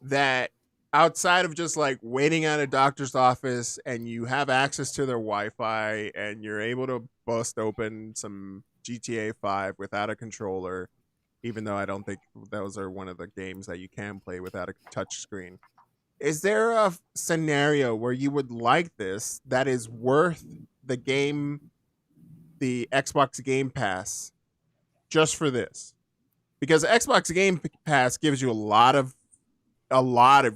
that outside of just like waiting at a doctor's office and you have access to their Wi-Fi and you're able to bust open some GTA 5 without a controller, even though I don't think those are one of the games that you can play without a touch screen. Is there a scenario where you would like this that is worth the Xbox Game Pass just for this? Because Xbox Game Pass gives you a lot of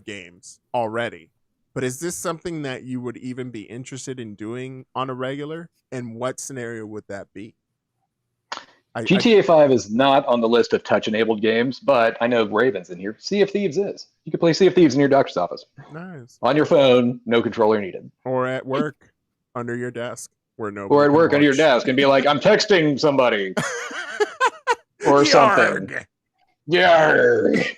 games already. But is this something that you would even be interested in doing on a regular? And what scenario would that be? GTA 5 is not on the list of touch-enabled games, but I know Raven's in here. Sea of Thieves is. You can play Sea of Thieves in your doctor's office. Nice. On your phone, no controller needed. Or at work, under your desk, where nobody. Or at work watch. under your desk and be like, I'm texting somebody. Or something. Yarg.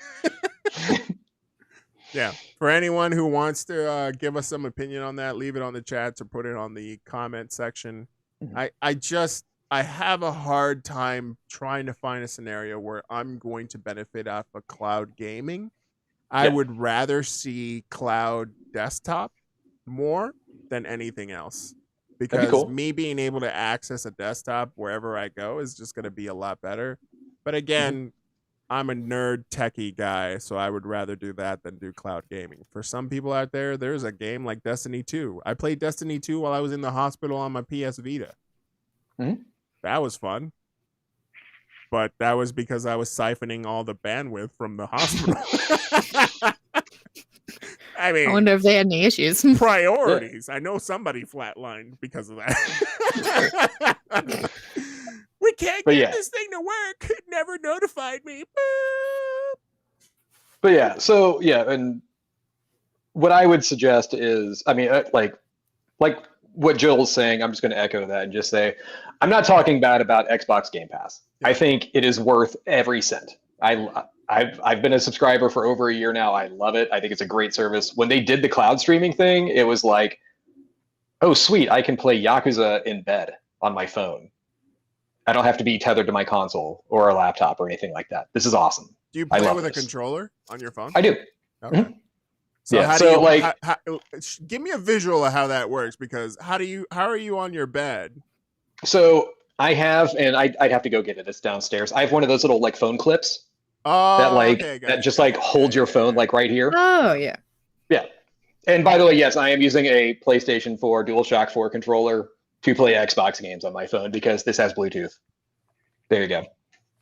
Yeah. For anyone who wants to give us some opinion on that, leave it on the chats or put it on the comment section. I have a hard time trying to find a scenario where I'm going to benefit off of cloud gaming. I would rather see cloud desktop more than anything else, because me being able to access a desktop wherever I go is just going to be a lot better. But again, I'm a nerd techie guy, so I would rather do that than do cloud gaming. For some people out there, there's a game like Destiny 2. I played Destiny 2 while I was in the hospital on my PS Vita. That was fun. But that was because I was siphoning all the bandwidth from the hospital. I mean, I wonder if they had any issues. Priorities. I know somebody flatlined because of that. We can't get this thing to work. It never notified me. But and what I would suggest is, I mean, like what Joel's saying, I'm just going to echo that and just say, I'm not talking bad about Xbox Game Pass. I think it is worth every cent. I've been a subscriber for over a year now. I love it. I think it's a great service. When they did the cloud streaming thing, it was like, oh, sweet, I can play Yakuza in bed on my phone. I don't have to be tethered to my console or a laptop or anything like that. This is awesome. Do you play with a controller on your phone? I do. Okay. So give me a visual of how that works, because how are you on your bed? So I have, and I'd have to go get it. It's downstairs. I have one of those little like phone clips that just holds your phone like right here. Oh yeah. Yeah. And by the way, yes, I am using a PlayStation 4 DualShock 4 controller to play Xbox games on my phone because this has Bluetooth. There you go.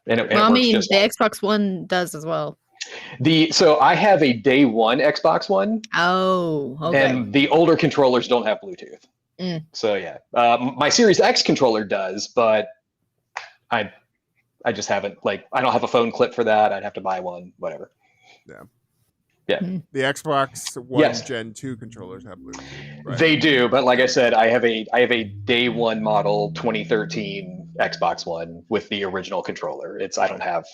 And it I mean, works the Xbox One does as well. So I have a day one Xbox One. Oh, okay. And the older controllers don't have Bluetooth. So yeah, my Series X controller does, but I just haven't, I don't have a phone clip for that. I'd have to buy one, whatever. Yeah. The Xbox One Gen 2 controllers have Bluetooth. Right? They do, but like I said, I have a day one model 2013 Xbox One with the original controller. I don't have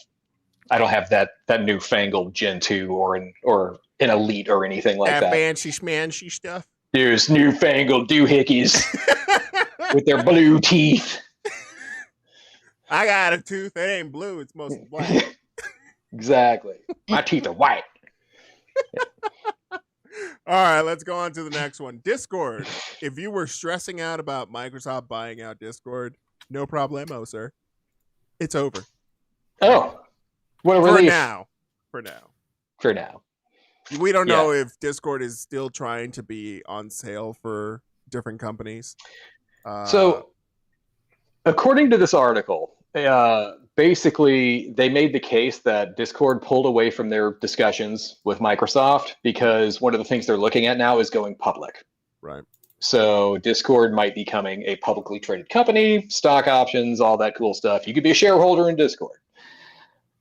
that newfangled Gen 2 or an Elite or anything like that. Fancy schmancy stuff. There's newfangled doohickeys with their blue teeth. I got a tooth. It ain't blue. It's mostly black. Exactly. My teeth are white. All right, let's go on to the next one. Discord. If you were stressing out about Microsoft buying out Discord, no problemo, sir. It's over. Oh, what a relief. For now. We don't know if Discord is still trying to be on sale for different companies. So, according to this article, basically they made the case that Discord pulled away from their discussions with Microsoft because one of the things they're looking at now is going public. Right. So Discord might be becoming a publicly traded company, stock options, all that cool stuff. You could be a shareholder in Discord.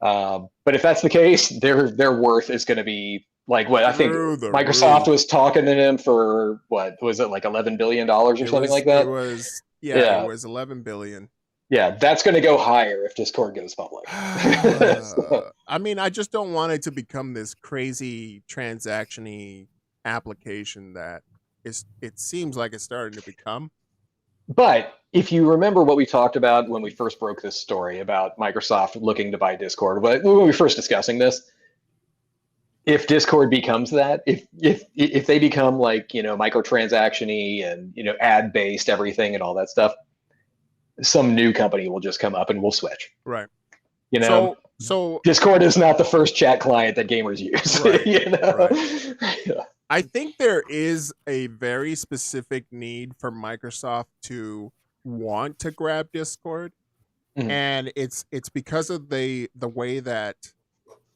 But if that's the case, their worth is going to be what I think Microsoft was talking to them for, what was it, like $11 billion or something like that? It was 11 billion. Yeah, that's going to go higher if Discord goes public. I mean, I just don't want it to become this crazy transaction-y application that it seems like it's starting to become. But if you remember what we talked about when we first broke this story about Microsoft looking to buy Discord, when we were first discussing this, if Discord becomes that, if they become microtransaction-y and ad-based everything and all that stuff, some new company will just come up and we'll switch. Right. So Discord is not the first chat client that gamers use. Right. Right. I think there is a very specific need for Microsoft to want to grab Discord. Mm-hmm. And it's because of the way that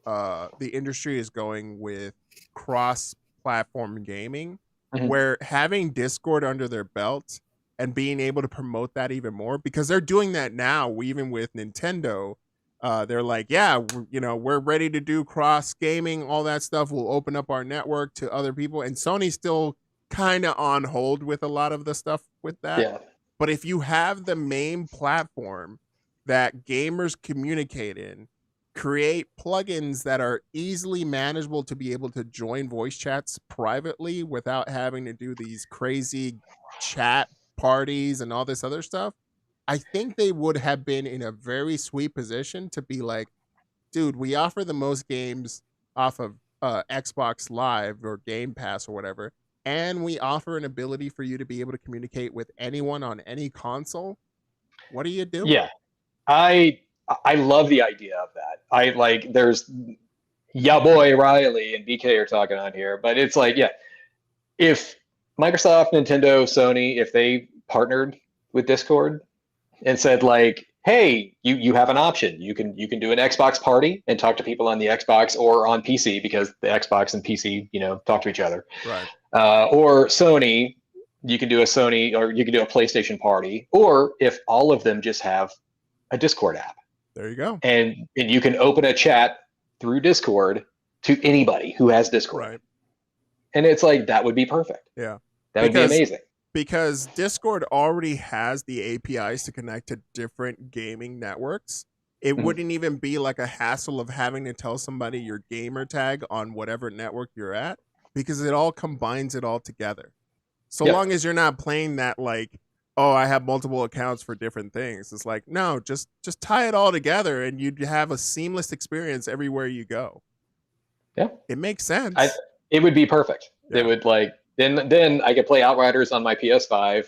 the industry is going with cross-platform gaming, mm-hmm. where having Discord under their belt and being able to promote that even more, because they're doing that now, even with Nintendo. They're like, yeah, we're ready to do cross gaming, all that stuff. We'll open up our network to other people. And Sony's still kind of on hold with a lot of the stuff with that. Yeah. But if you have the main platform that gamers communicate in, create plugins that are easily manageable to be able to join voice chats privately without having to do these crazy chat parties and all this other stuff, I think they would have been in a very sweet position to be like, dude, we offer the most games off of Xbox Live or Game Pass or whatever, and we offer an ability for you to be able to communicate with anyone on any console. What are you doing? Yeah, I love the idea of that. There's boy Riley and BK are talking on here, but it's like, yeah, if Microsoft, Nintendo, Sony, if they partnered with Discord and said like, hey, you have an option. You can do an Xbox party and talk to people on the Xbox or on PC, because the Xbox and PC, talk to each other. Right. Or Sony, you can do a Sony, or you can do a PlayStation party. Or if all of them just have a Discord app. There you go. And you can open a chat through Discord to anybody who has Discord. Right. And it's like, that would be perfect. Yeah. That would be amazing. Because Discord already has the APIs to connect to different gaming networks. It wouldn't even be like a hassle of having to tell somebody your gamer tag on whatever network you're at, because it all combines it all together. So long as you're not playing that like, oh, I have multiple accounts for different things. It's like, no, just tie it all together and you'd have a seamless experience everywhere you go. Yeah. It makes sense. It would be perfect. Yeah. It would then I could play Outriders on my PS5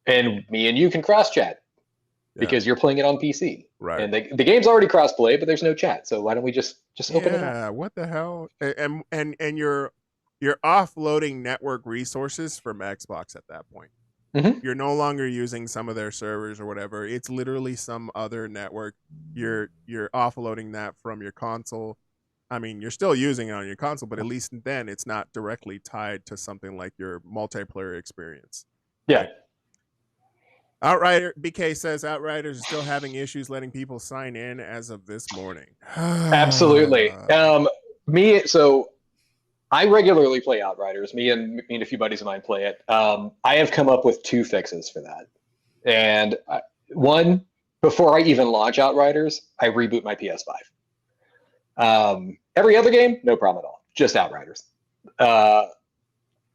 and me and you can cross chat because you're playing it on PC. Right. And the game's already cross play, but there's no chat. So why don't we just open it up? Yeah, what the hell? And you're offloading network resources from Xbox at that point. Mm-hmm. You're no longer using some of their servers or whatever. It's literally some other network. You're offloading that from your console. I mean, you're still using it on your console, but at least then it's not directly tied to something like your multiplayer experience. Yeah. Outrider BK says Outriders are still having issues letting people sign in as of this morning. Absolutely. So I regularly play Outriders. Me and a few buddies of mine play it. I have come up with 2 fixes for that. And one, before I even launch Outriders, I reboot my PS5. Every other game, no problem at all. Just Outriders.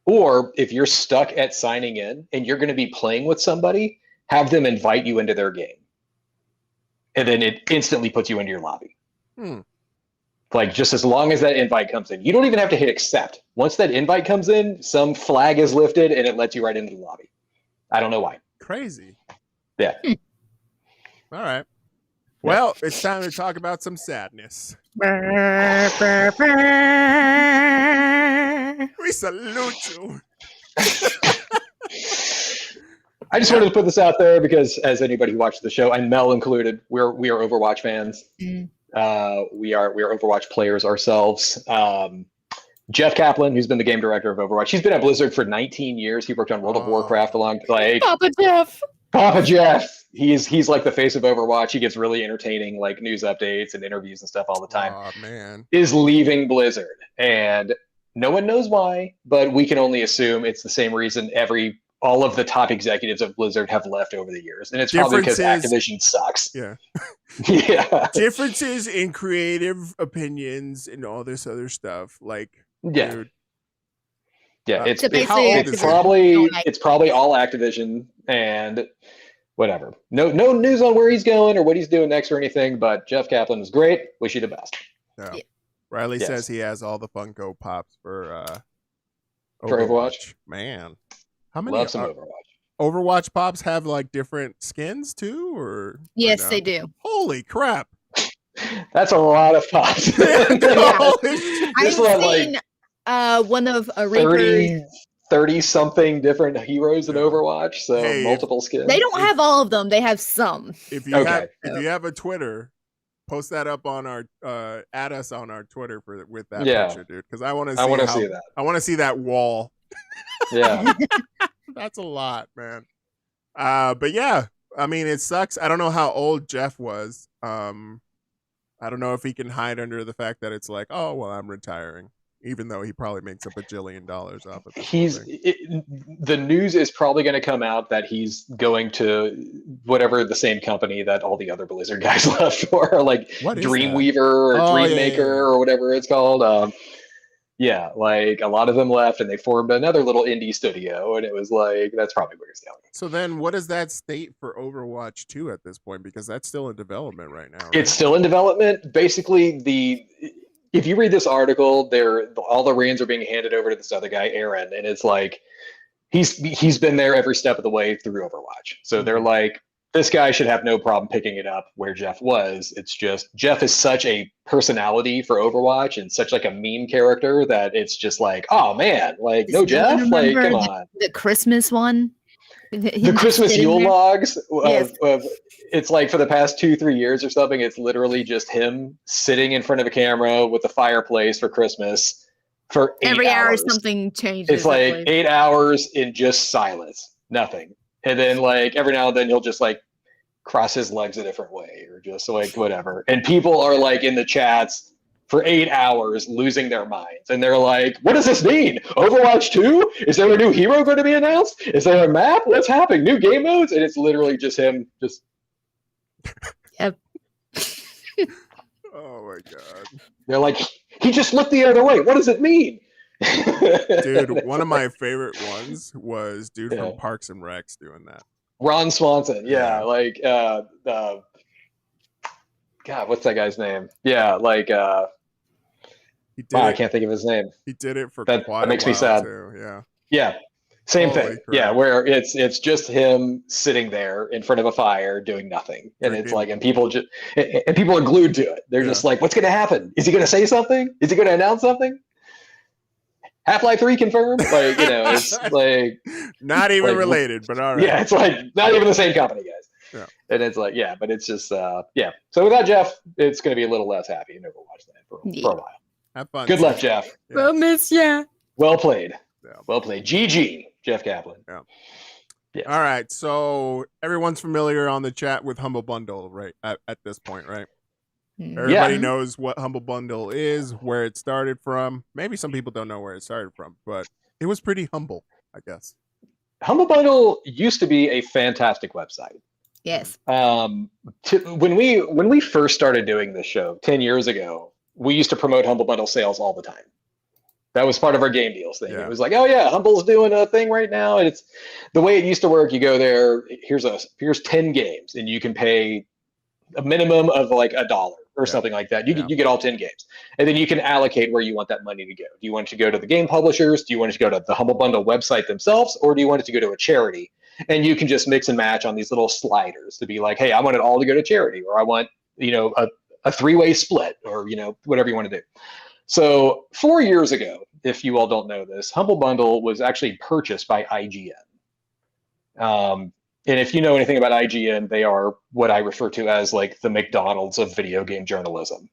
Or if you're stuck at signing in and you're going to be playing with somebody, have them invite you into their game. And then it instantly puts you into your lobby. Like, just as long as that invite comes in. You don't even have to hit accept. Once that invite comes in, some flag is lifted and it lets you right into the lobby. I don't know why. Crazy. Yeah. All right. Well, it's time to talk about some sadness. We salute you. I just wanted to put this out there because, as anybody who watched the show, and Mel included, we are Overwatch fans. We are Overwatch players ourselves. Jeff Kaplan, who's been the game director of Overwatch, he's been at Blizzard for 19 years. He worked on World of Warcraft along the way. Papa Jeff. He's like the face of Overwatch. He gives really entertaining like news updates and interviews and stuff all the time. Oh man. Is leaving Blizzard, and no one knows why, but we can only assume it's the same reason all of the top executives of Blizzard have left over the years. And it's probably because Activision sucks. Yeah. Yeah. Differences in creative opinions and all this other stuff. Like, yeah. Dude, yeah, it's probably all Activision and whatever. No news on where he's going or what he's doing next or anything, but Jeff Kaplan is great. Wish you the best. Yeah. Riley says he has all the Funko Pops for Overwatch. Man. How many? Love some Overwatch. Overwatch Pops have like different skins too, or yes, no? they do. Holy crap! That's a lot of Pops. I've seen one of a Reaper. 30 something different heroes in Overwatch, so multiple skins. They don't have all of them. They have some. If you have a Twitter, post that up on our add us on our Twitter with that picture, dude. Because I want to see that. I want to see that wall. Yeah. That's a lot, man. But yeah, I mean, it sucks. I don't know how old Jeff was. I don't know if he can hide under the fact that it's like, oh, well, I'm retiring, even though he probably makes a bajillion dollars off of this whole thing. The news is probably going to come out that he's going to whatever the same company that all the other Blizzard guys left for, like Dreamweaver or Dreammaker or whatever it's called. Yeah, like a lot of them left and they formed another little indie studio, and it was like, that's probably where he's going. So then what does that state for Overwatch 2 at this point? Because that's still in development right now, right? It's still in development. Basically, if you read this article, all the reins are being handed over to this other guy, Aaron, and it's like he's been there every step of the way through Overwatch. So they're like, this guy should have no problem picking it up where Jeff was. It's just Jeff is such a personality for Overwatch and such like a meme character that it's just like, oh man, like no Jeff, like come on. The Christmas one, the Christmas Yule logs. It's like for the past 2-3 years or something. It's literally just him sitting in front of a camera with a fireplace for Christmas for 8 every hour hours. Something changes. It's like 8 hours in just silence, nothing. And then like every now and then he'll just like cross his legs a different way or just like whatever. And people are like in the chats for 8 hours losing their minds. And they're like, what does this mean? Overwatch 2? Is there a new hero going to be announced? Is there a map? What's happening? New game modes? And it's literally just him just. Yep. Oh my God. They're like, he just looked the other way. What does it mean? Dude, one of my favorite ones was from Parks and Recs doing that. Ron Swanson, like God, what's that guy's name? Yeah, like I can't think of his name. He did it for that makes me sad. Too. Yeah, same Holy thing. crap. Yeah, where it's just him sitting there in front of a fire doing nothing, and it's like, and people are glued to it. They're just like, what's going to happen? Is he going to say something? Is he going to announce something? Half-Life 3 confirmed? Like, it's like not even like, related, but all right. Yeah, it's like not even the same company, guys. Yeah. And it's like, but it's just So without Jeff, it's going to be a little less happy in Overwatch Land for a while. Have fun. Good luck, Jeff. Yeah. We'll miss ya. Well played. Yeah. Well played. GG, Jeff Kaplan. Yeah. Yes. All right. So everyone's familiar on the chat with Humble Bundle, right? At this point, right? Everybody knows what Humble Bundle is, where it started from. Maybe some people don't know where it started from, but it was pretty humble, I guess. Humble Bundle used to be a fantastic website. Yes. When we first started doing this show 10 years ago, we used to promote Humble Bundle sales all the time. That was part of our game deals thing. It was like, oh yeah, Humble's doing a thing right now. And it's the way it used to work. You go there, here's 10 games, and you can pay a minimum of like $1 or something like that. You get all 10 games, and then you can allocate where you want that money to go. Do you want it to go to the game publishers? Do you want it to go to the Humble Bundle website themselves, or do you want it to go to a charity? And you can just mix and match on these little sliders to be like, hey, I want it all to go to charity, or I want a three-way split, or whatever you want to do. So 4 years ago, if you all don't know this, Humble Bundle was actually purchased by IGN. And if you know anything about IGN, they are what I refer to as like the McDonald's of video game journalism.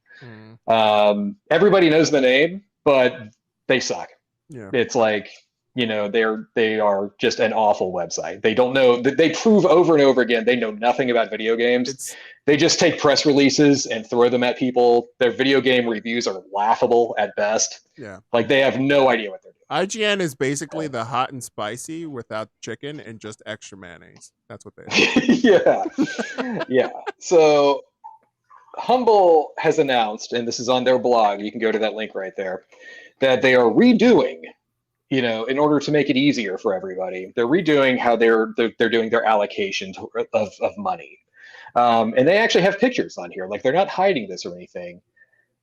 Everybody knows the name, but they suck. Yeah. It's like, they are just an awful website. They don't know, they prove over and over again, they know nothing about video games. They just take press releases and throw them at people. Their video game reviews are laughable at best. Yeah. Like they have no idea what they're doing. IGN is basically the hot and spicy without chicken and just extra mayonnaise. That's what they are. Yeah. So Humble has announced, and this is on their blog, you can go to that link right there, that they are redoing, in order to make it easier for everybody, they're redoing how they're doing their allocation of money. And they actually have pictures on here. Like they're not hiding this or anything.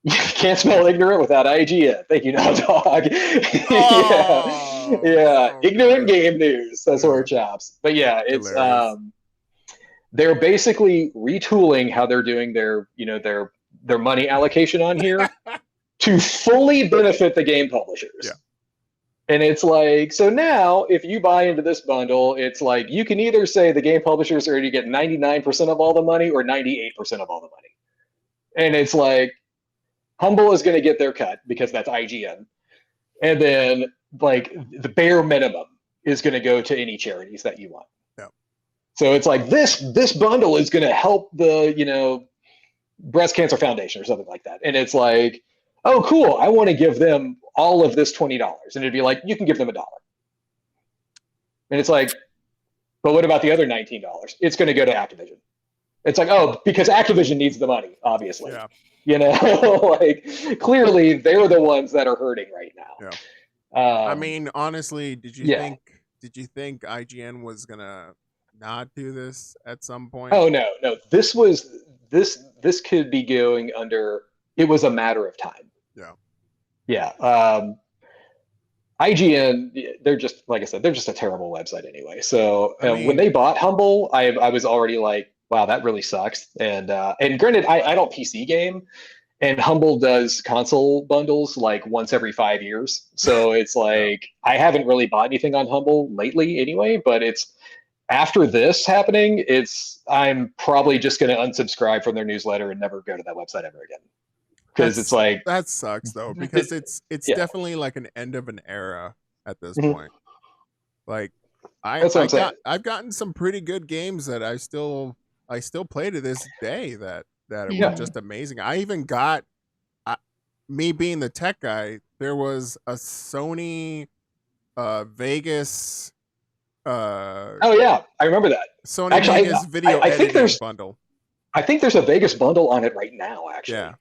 You can't smell ignorant without IGN. Thank you, now, dog. Ignorant game news. That's where it chops. But yeah, it's they're basically retooling how they're doing their money allocation on here to fully benefit the game publishers. Yeah. And it's like, so now if you buy into this bundle, it's like you can either say the game publishers are going to get 99% of all the money or 98% of all the money. And it's like, Humble is going to get their cut because that's IGN. And then like the bare minimum is going to go to any charities that you want. Yeah. So it's like this bundle is going to help the Breast Cancer Foundation or something like that, and it's like, oh cool, I want to give them all of this $20, and it'd be like, you can give them $1, and it's like, but what about the other $19? It's going to go to Activision. It's like, oh, because Activision needs the money, obviously. Yeah. Like clearly they're the ones that are hurting right now. Yeah. I mean, honestly, did you think IGN was gonna not do this at some point? Oh no. This could be going under. It was a matter of time. Yeah. IGN, they're just, like I said, they're just a terrible website anyway. So when they bought Humble, I was already like, wow, that really sucks. And granted, I don't PC game, and Humble does console bundles like once every 5 years. So it's like, I haven't really bought anything on Humble lately anyway, but it's after this happening, I'm probably just going to unsubscribe from their newsletter and never go to that website ever again. Because it's like, that sucks though, because it's definitely like an end of an era at this point. Like I've gotten some pretty good games that I still play to this day that were just amazing. I even got, me being the tech guy, there was a Sony Vegas oh yeah, I remember that. Sony Vegas video editing bundle. I think there's a Vegas bundle on it right now, actually. Yeah.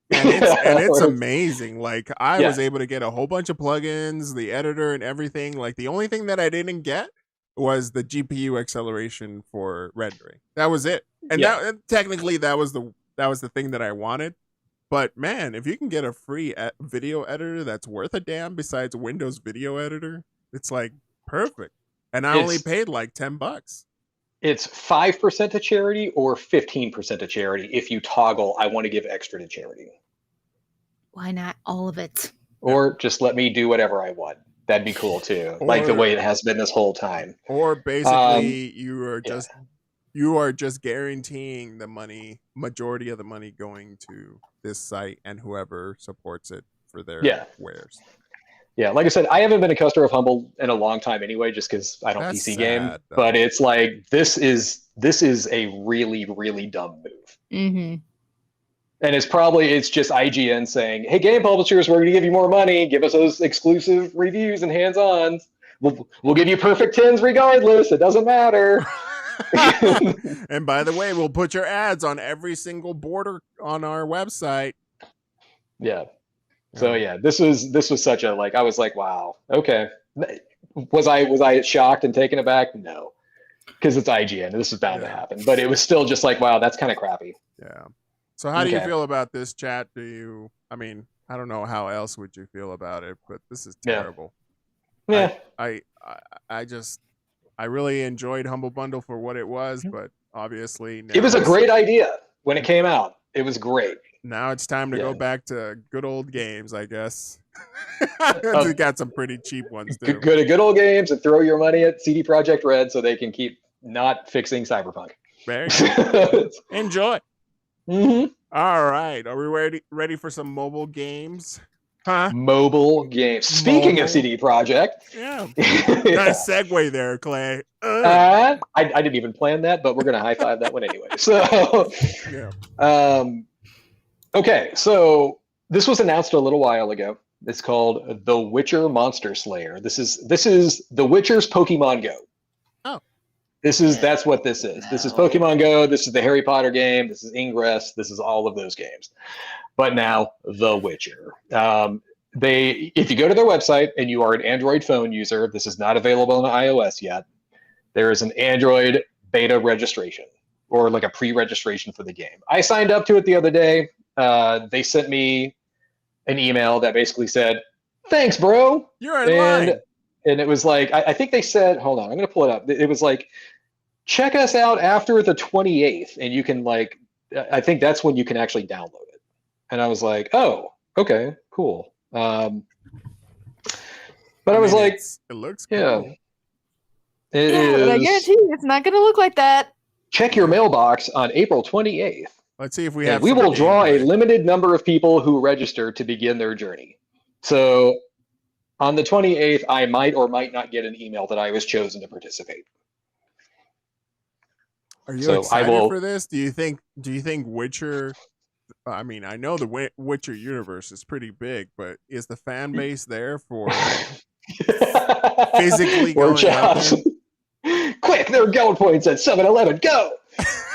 And it's amazing. Like I was able to get a whole bunch of plugins, the editor and everything. Like the only thing that I didn't get was the GPU acceleration for rendering. That was it. And technically that was the thing that I wanted. But man, if you can get a free video editor that's worth a damn besides Windows Video Editor, it's like perfect. And I only paid like $10. It's 5% to charity or 15% to charity if you toggle, I want to give extra to charity. Why not all of it? Or just let me do whatever I want. That'd be cool too. Like the way it has been this whole time. Or basically you are just guaranteeing the majority of the money going to this site and whoever supports it for their wares. Yeah, like I said, I haven't been a customer of Humble in a long time anyway, just because I don't PC game. Though. But it's like this is a really, really dumb move. Mm-hmm. And it's just IGN saying, "Hey, game publishers, we're going to give you more money. Give us those exclusive reviews and hands-ons. We'll give you perfect 10s regardless. It doesn't matter." And by the way, we'll put your ads on every single border on our website. Yeah. So yeah, this was such a, like, I was like, wow, okay. Was I shocked and taken aback? No, because it's IGN. This is bound to happen. But it was still just like, wow, that's kind of crappy. Yeah. So how do you feel about this, chat? I don't know how else would you feel about it, but this is terrible. Yeah. I really enjoyed Humble Bundle for what it was, but obviously it was a great idea when it came out. It was great. Now it's time to go back to good old games, I guess. We got some pretty cheap ones too. Good old games, and throw your money at CD Projekt Red so they can keep not fixing Cyberpunk. Very good. Enjoy. Mm-hmm. All right, are we ready for some mobile games? Huh? Mobile games. Speaking of CD Projekt. Yeah. Nice segue there, Clay. I didn't even plan that, but we're going to high five that one anyway. So, okay. So this was announced a little while ago. It's called The Witcher Monster Slayer. This is The Witcher's Pokemon Go. Oh. That's what this is. This is Pokemon Go. This is the Harry Potter game. This is Ingress. This is all of those games. But now The Witcher. If you go to their website and you are an Android phone user, this is not available on iOS yet. There is an Android beta registration, or like a pre-registration for the game. I signed up to it the other day. They sent me an email that basically said, "Thanks, bro. You're in line." And it was like, I think they said, hold on, I'm going to pull it up. It was like, check us out after the 28th. And you can I think that's when you can actually download it. And I was like, oh, okay, cool. But I was like, it looks cool. Yeah. But I guarantee you it's not going to look like that. Check your mailbox on April 28th. Let's see if we have. We will draw a limited number of people who register to begin their journey. So On the 28th, I might or might not get an email that I was chosen to participate. Are you So excited for this? Do you think Witcher? I mean, I know the Witcher universe is pretty big, but is the fan base there for physically going out there? Quick, there are gold points at 7-Eleven. Go!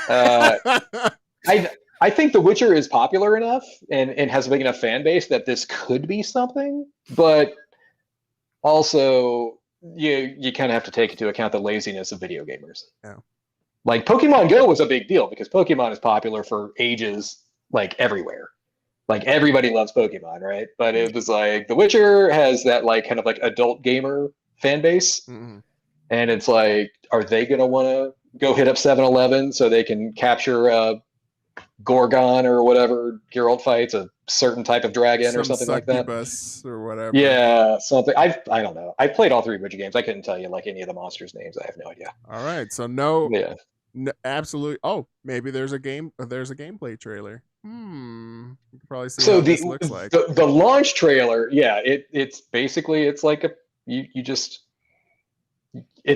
I think The Witcher is popular enough and has a big enough fan base that this could be something, but also you kind of have to take into account the laziness of video gamers. Yeah. Like Pokemon Go was a big deal because Pokemon is popular for ages, like everywhere. Like everybody loves Pokemon, right? But it was like The Witcher has that like kind of like adult gamer fan base. Mm-hmm. And it's like, are they going to want to go hit up 7-Eleven so they can capture Gorgon or whatever Geralt fights, a certain type of dragon or something like that? Or whatever. Yeah, something. I don't know. I played all 3 Witcher games. I couldn't tell you like any of the monsters' names. I have no idea. All right, so no. Yeah. No, absolutely. Oh, maybe there's a gameplay trailer. You can probably see what this looks like. The launch trailer, yeah, it's basically it's like it's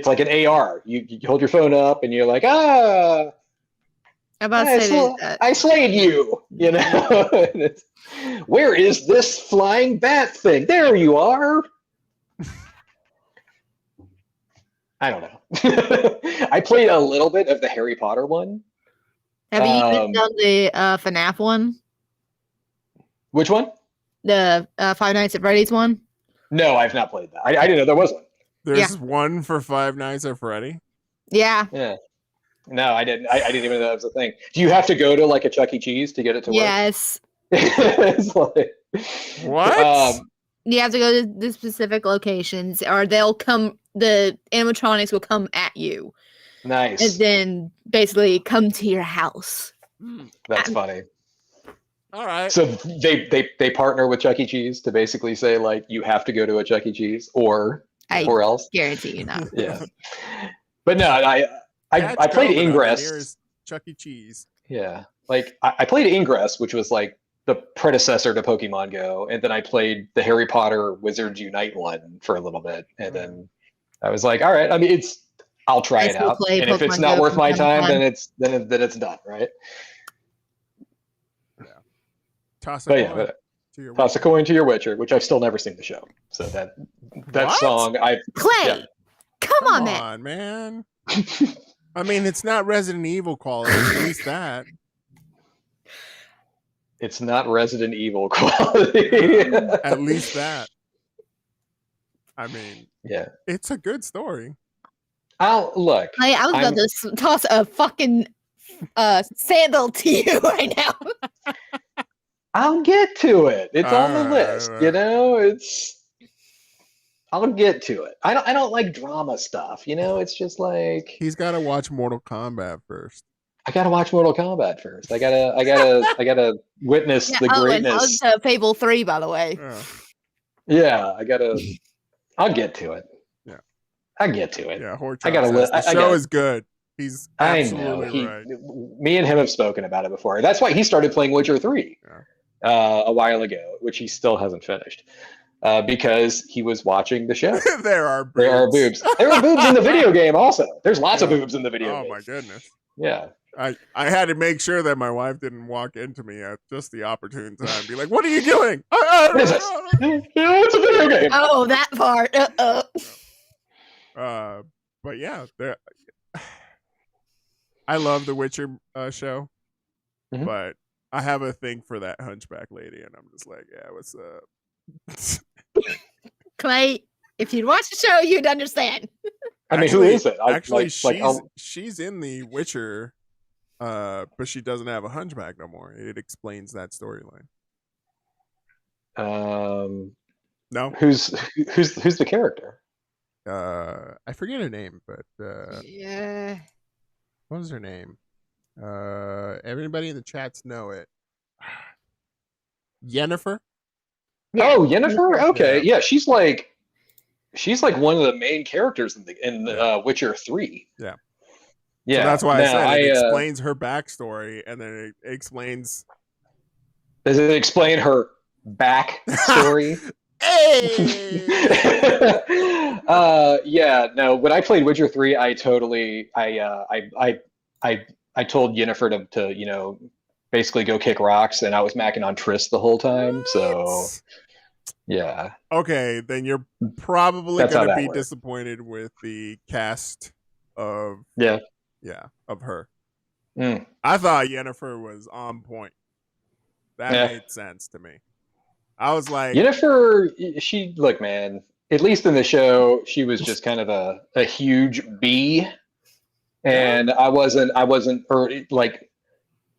like an AR. You hold your phone up and you're like, I slayed you, you know. Where is this flying bat thing? There you are. I don't know. I played a little bit of the Harry Potter one. Have you even done the FNAF one? Which one? The Five Nights at Freddy's one? No, I've not played that. I didn't know there was one. There's one for Five Nights at Freddy? Yeah. Yeah. No, I didn't. I didn't even know that was a thing. Do you have to go to like a Chuck E. Cheese to get it to work? Yes. It's like, what? You have to go to the specific locations, or they'll come. The animatronics will come at you. Nice. And then basically come to your house. That's funny. All right. So they partner with Chuck E. Cheese to basically say like you have to go to a Chuck E. Cheese or else. Guarantee you not. Yeah. But no, I played Ingress. Chuck E. Cheese. Yeah. Like I played Ingress, which was like the predecessor to Pokemon Go, and then I played the Harry Potter Wizards Unite one for a little bit, and then I was like, all right. I mean, I'll try it out, and if it's not worth my time, then it's done, right? Yeah. Toss a coin to your Witcher, which I've still never seen the show. So that song, come on, man. I mean, it's not Resident Evil quality. At least that. It's not Resident Evil quality. At least that. I mean, yeah, it's a good story. I was about to toss a fucking sandal to you right now. I'll get to it. It's on the list. You know, I'll get to it. I don't like drama stuff. You know, it's just like he's got to watch Mortal Kombat first. I gotta watch Mortal Kombat first. I gotta witness the greatness. And Fable 3, by the way. Yeah, I'll get to it. Yeah, I get to it. Yeah, The show is good. He's absolutely right. Me and him have spoken about it before. That's why he started playing Witcher 3 a while ago, which he still hasn't finished. Because he was watching the show. There are boobs. There are boobs in the video game also. There's lots of boobs in the video game. Oh my goodness. Yeah. I had to make sure that my wife didn't walk into me at just the opportune time and be like, what are you doing? What is this? It's a video game. Oh, that part. But yeah, I love the Witcher show, but I have a thing for that hunchback lady, and I'm just like, yeah, what's up? Clay, if you'd watch the show, you'd understand. I mean, who is it? She's in the Witcher, but she doesn't have a hunchback no more. It explains that storyline. No, who's the character? I forget her name, but yeah, what was her name? Everybody in the chats know it. Yennefer. Yeah. Oh, Yennefer. Okay, yeah, she's like one of the main characters in Witcher 3. Yeah. Yeah. So that's why I said it explains her backstory, and then it explains. Does it explain her backstory? Hey. Yeah, no. When I played Witcher 3, I told Yennefer to basically go kick rocks, and I was macking on Triss the whole time. So What? yeah, Okay, then you're probably that's how gonna that be works. disappointed with the cast of Yeah. of her. Mm. I thought Yennefer was on point. That Yeah. made sense to me. I was like, Yennefer, look, man. At least in the show, she was just kind of a huge bee, yeah, and I wasn't, or like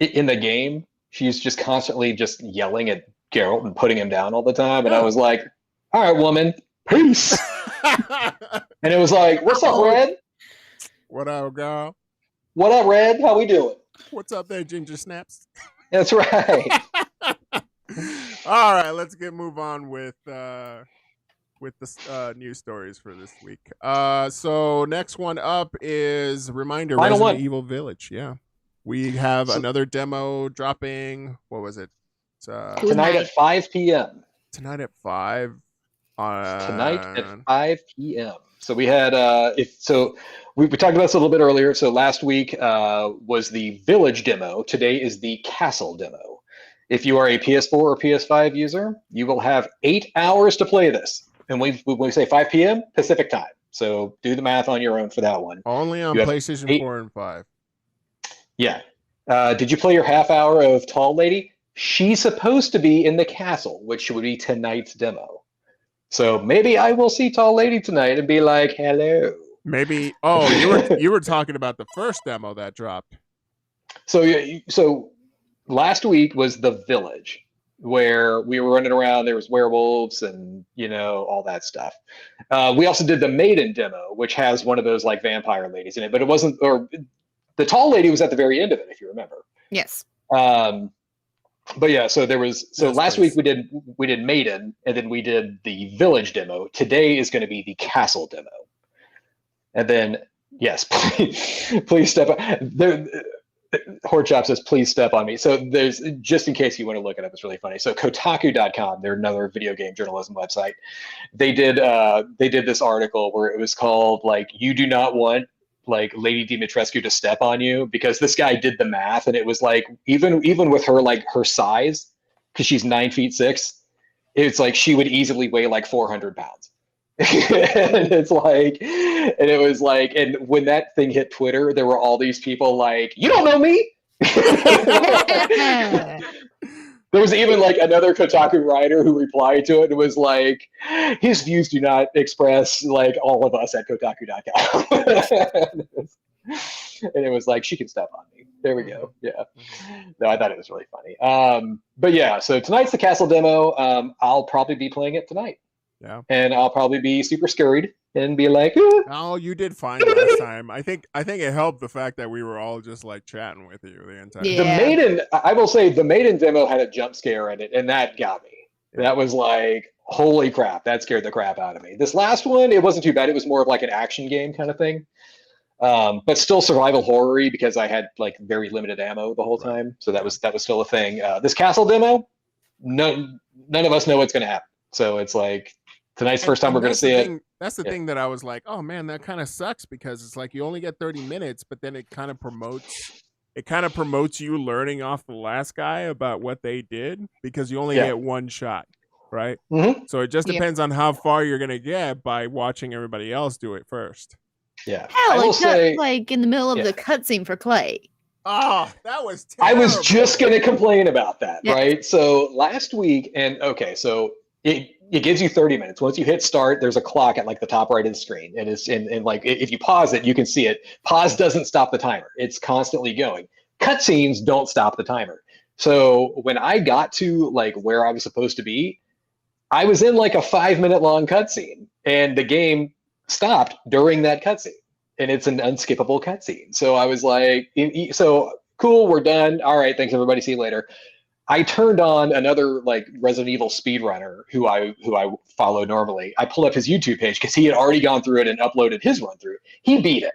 in the game, she's just constantly just yelling at Geralt and putting him down all the time, and I yeah. was like, all right, woman, peace. And it was like, what's up, Red? What up, girl? What up, Red? How we doing? What's up there, Ginger Snaps? That's right. All right, let's move on with the news stories for this week. So next one up is reminder Final Resident one. Evil Village. Yeah, we have So- another demo dropping. What was it? Tonight at 5 p.m. Tonight at 5. Tonight at 5 p.m. So we had we talked about this a little bit earlier. So last week was the Village demo. Today is the Castle demo. If you are a PS4 or PS5 user, you will have 8 hours to play this. And when we say 5 p.m. Pacific time. So do the math on your own for that one. Only on PlayStation 4 and 5. Yeah. Did you play your half hour of Tall Lady? She's supposed to be in the castle, which would be tonight's demo. So maybe I will see Tall Lady tonight and be like, hello. Maybe. Oh, you were talking about the first demo that dropped. So last week was the Village, where we were running around. There was werewolves and all that stuff. We also did the Maiden demo, which has one of those like vampire ladies in it, but it wasn't. Or the Tall Lady was at the very end of it, if you remember. Yes. But yeah, so there was. So Yes, last please. week we did Maiden, and then we did the Village demo. Today is going to be the Castle demo, and then yes, please step up. Horchop says, please step on me. So there's, just in case you want to look it up, it's really funny. So Kotaku.com, they're another video game journalism website. They did this article where it was called like, you do not want like Lady Dimitrescu to step on you, because this guy did the math, and it was like, even with her, like her size, because she's 9'6", it's like she would easily weigh like 400 pounds. And it's like, and it was like, and when that thing hit Twitter, there were all these people like, you don't know me. There was even like another Kotaku writer who replied to it and was like, his views do not express like all of us at Kotaku.com. And it was like, she can step on me. There we go. Yeah. No, I thought it was really funny. But yeah, so tonight's the Castle demo. I'll probably be playing it tonight. Yeah. And I'll probably be super scurried and be like, Oh, you did fine last time. I think it helped the fact that we were all just like chatting with you the entire time. Yeah. The Maiden, I will say the Maiden demo had a jump scare in it, and that got me. That was like, holy crap, that scared the crap out of me. This last one, it wasn't too bad. It was more of like an action game kind of thing. But still survival horror-y, because I had like very limited ammo the whole time. So that was still a thing. This Castle demo, none of us know what's going to happen. So it's like, tonight's first time we're going to see it. That's the thing that I was like, oh man, that kind of sucks, because it's like you only get 30 minutes, but then it kind of promotes you learning off the last guy about what they did, because you only get one shot, right? Mm-hmm. So it just depends on how far you're going to get by watching everybody else do it first. Yeah. Hell, like in the middle of the cutscene for Clay. Oh, that was terrible. I was just going to complain about that, Yeah. right? So last week, and okay, so it gives you 30 minutes. Once you hit start, there's a clock at like the top right of the screen. And it's in like, if you pause it, you can see it. Pause doesn't stop the timer. It's constantly going. Cutscenes don't stop the timer. So when I got to like where I was supposed to be, I was in like a 5-minute long cutscene, and the game stopped during that cutscene. And it's an unskippable cutscene. So I was like, so cool, we're done. All right, thanks everybody. See you later. I turned on another like Resident Evil speedrunner who I follow normally. I pulled up his YouTube page because he had already gone through it and uploaded his run through. He beat it,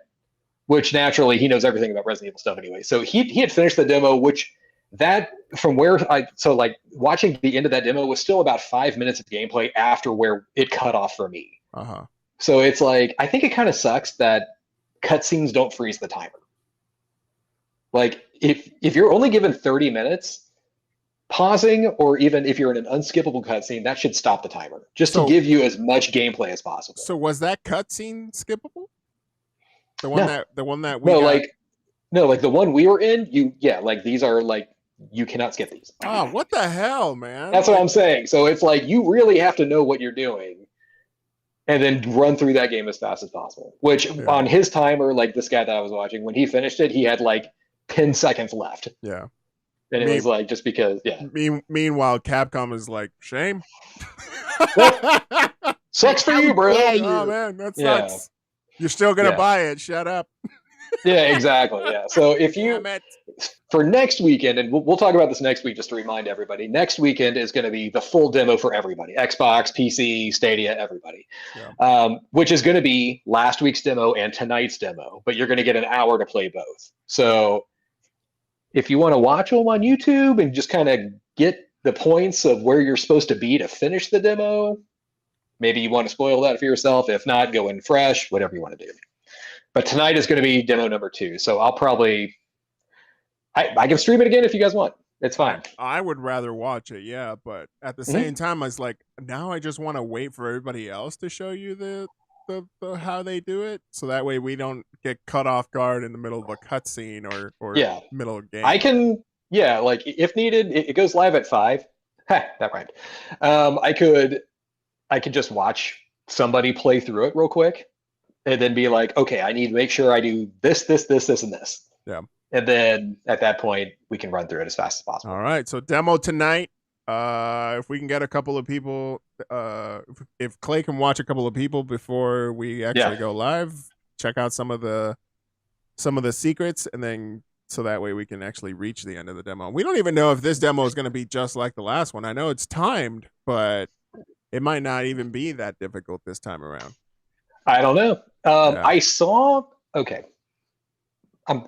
which naturally he knows everything about Resident Evil stuff anyway. So he had finished the demo, which that from where so like watching the end of that demo was still about 5 minutes of gameplay after where it cut off for me. So it's like, I think it kind of sucks that cutscenes don't freeze the timer. Like if you're only given 30 minutes, pausing, or even if you're in an unskippable cutscene, that should stop the timer just to give you as much gameplay as possible. So was that cutscene skippable? The one that we like the one we were in, like these are like, you cannot skip these. Oh, what the hell, man? That's what I'm saying. So it's like, you really have to know what you're doing and then run through that game as fast as possible, which on his timer, like this guy that I was watching, when he finished it, he had like 10 seconds left. Yeah. And it was like, just because, Meanwhile, Capcom is like, shame. Sucks for you, bro. Oh, man, that sucks. You're still going to buy it. Shut up. Yeah, exactly. Yeah. So if you, for next weekend, and we'll talk about this next week just to remind everybody, next weekend is going to be the full demo for everybody, Xbox, PC, Stadia, everybody, which is going to be last week's demo and tonight's demo, but you're going to get an hour to play both. So if you want to watch them on YouTube and just kind of get the points of where you're supposed to be to finish the demo, maybe you want to spoil that for yourself. If not, go in fresh, whatever you want to do. But tonight is going to be demo number 2. So I'll probably, I can stream it again if you guys want. It's fine. I would rather watch it, yeah. But at the same time, I was like, now I just want to wait for everybody else to show you the how they do it, so that way we don't get cut off guard in the middle of a cutscene or middle of game. I can, like if needed, it goes live at 5. That rhymed. I could just watch somebody play through it real quick, and then be like, okay, I need to make sure I do this, and this. Yeah. And then at that point, we can run through it as fast as possible. All right. So demo tonight. If we can get a couple of people, if Clay can watch a couple of people before we actually go live, check out some of the secrets, and then so that way we can actually reach the end of the demo. We don't even know if this demo is going to be just like the last one. I know it's timed, but it might not even be that difficult this time around. I don't know. I saw. Okay, I'm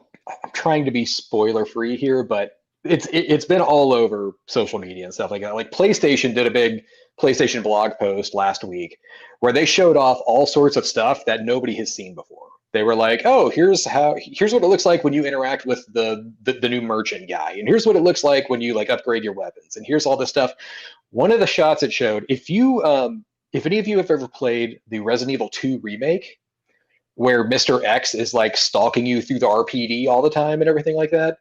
trying to be spoiler free here, but it's been all over social media and stuff like that. Like PlayStation did a big PlayStation blog post last week where they showed off all sorts of stuff that nobody has seen before. They were like, oh, here's what it looks like when you interact with the new merchant guy, and here's what it looks like when you like upgrade your weapons, and here's all this stuff. One of the shots it showed, if any of you have ever played the Resident Evil 2 remake, where Mr. X is like stalking you through the RPD all the time and everything like that,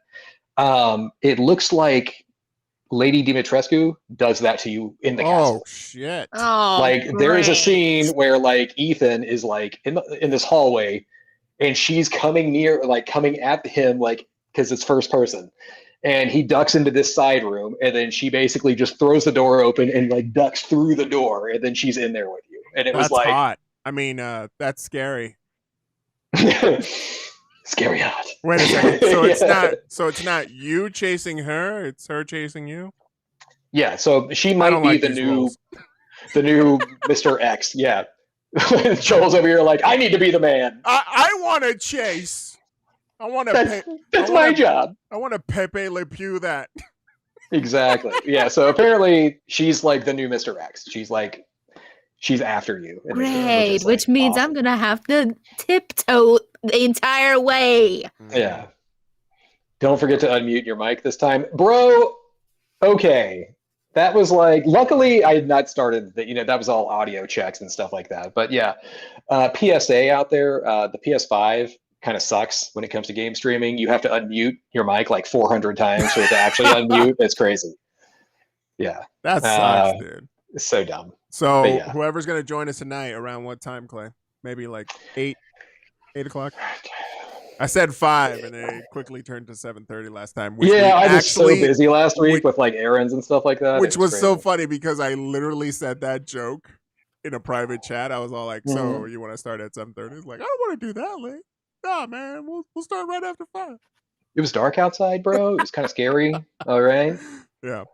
it looks like Lady Dimitrescu does that to you in the castle. Oh shit! Oh, like there is a scene where like Ethan is like in this hallway, and she's coming at him, like, because it's first person, and he ducks into this side room, and then she basically just throws the door open and like ducks through the door, and then she's in there with you, and that's was like hot. I mean, that's scary. Scary hot. Wait a second. So it's not you chasing her, it's her chasing you? Yeah, so she might be the new Mr. X. Yeah. Joel's over here like, I need to be the man. I want to chase. I want to That's my job. I want to Pepe Le Pew that. Exactly. Yeah, so apparently she's like the new Mr. X. She's after you. Great, which means awesome. I'm going to have to tiptoe the entire way. Yeah. Don't forget to unmute your mic this time. Bro, okay. That was like, luckily I had not started, that was all audio checks and stuff like that. But yeah, PSA out there, the PS5 kind of sucks when it comes to game streaming. You have to unmute your mic like 400 times for it to actually unmute. It's crazy. Yeah. That sucks, dude. It's so dumb. So whoever's going to join us tonight, around what time, Clay? Maybe like 8 o'clock? I said 5, and it quickly turned to 7:30 last time. I was so busy last week with like errands and stuff like that. Which was so funny because I literally said that joke in a private chat. I was all like, so you want to start at 7:30? It's like, I don't want to do that late. Nah, man, we'll start right after 5. It was dark outside, bro. It was kind of scary. All right. Yeah.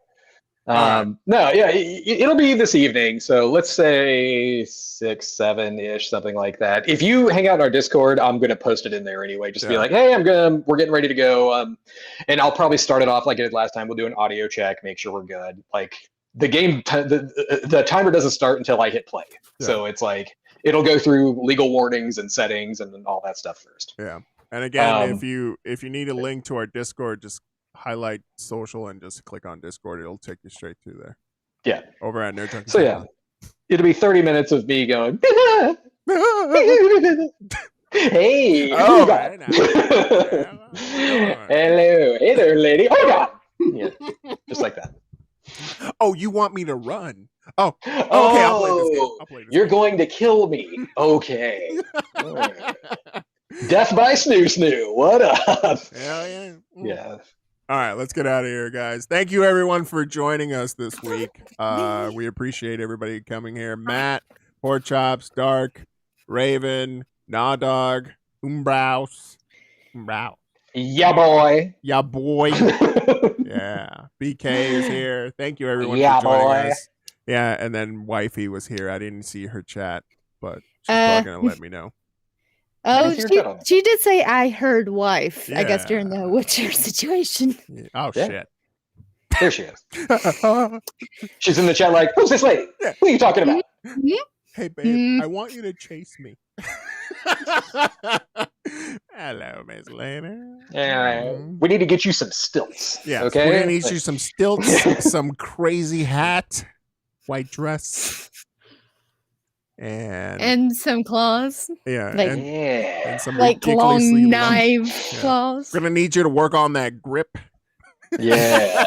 No, yeah, it'll be this evening. So let's say 6, 7-ish, something like that. If you hang out in our Discord, I'm gonna post it in there anyway. Just be like, hey, we're getting ready to go. And I'll probably start it off like I did last time. We'll do an audio check, make sure we're good. Like the game, the timer doesn't start until I hit play. Yeah. So it's like it'll go through legal warnings and settings and all that stuff first. Yeah. And again, if you need a link to our Discord, just highlight social and just click on Discord. It'll take you straight to there. Yeah. Over at Nerd Junkies. So yeah, it'll be 30 minutes of me going, hey, oh, God. Hello, hey there, lady. Oh God. Yeah, just like that. Oh, you want me to run? Oh, okay. I'll play this game. You're going to kill me. Okay. Right. Death by Snoo. What up? Hell yeah. Yeah. All right, let's get out of here, guys. Thank you, everyone, for joining us this week. We appreciate everybody coming here. Matt, Pork Chops, Dark, Raven, Nah Dog, Umbraus. Yeah, boy. Yeah, boy. Yeah. BK is here. Thank you, everyone, for joining us. Yeah, and then Wifey was here. I didn't see her chat, but she's probably going to let me know. Oh, she did say I heard wife, Yeah. I guess, during the Witcher situation. Yeah. Oh, shit. There she is. She's in the chat like, who's this lady? Yeah. What are you talking about? Hey, babe, I want you to chase me. Hello, Miss Lena. We need to get you some stilts. Yeah, okay. We're going to need you some stilts, some crazy hat, white dress. And some claws. Yeah. Like, and some like long knife claws. We're going to need you to work on that grip. Yeah.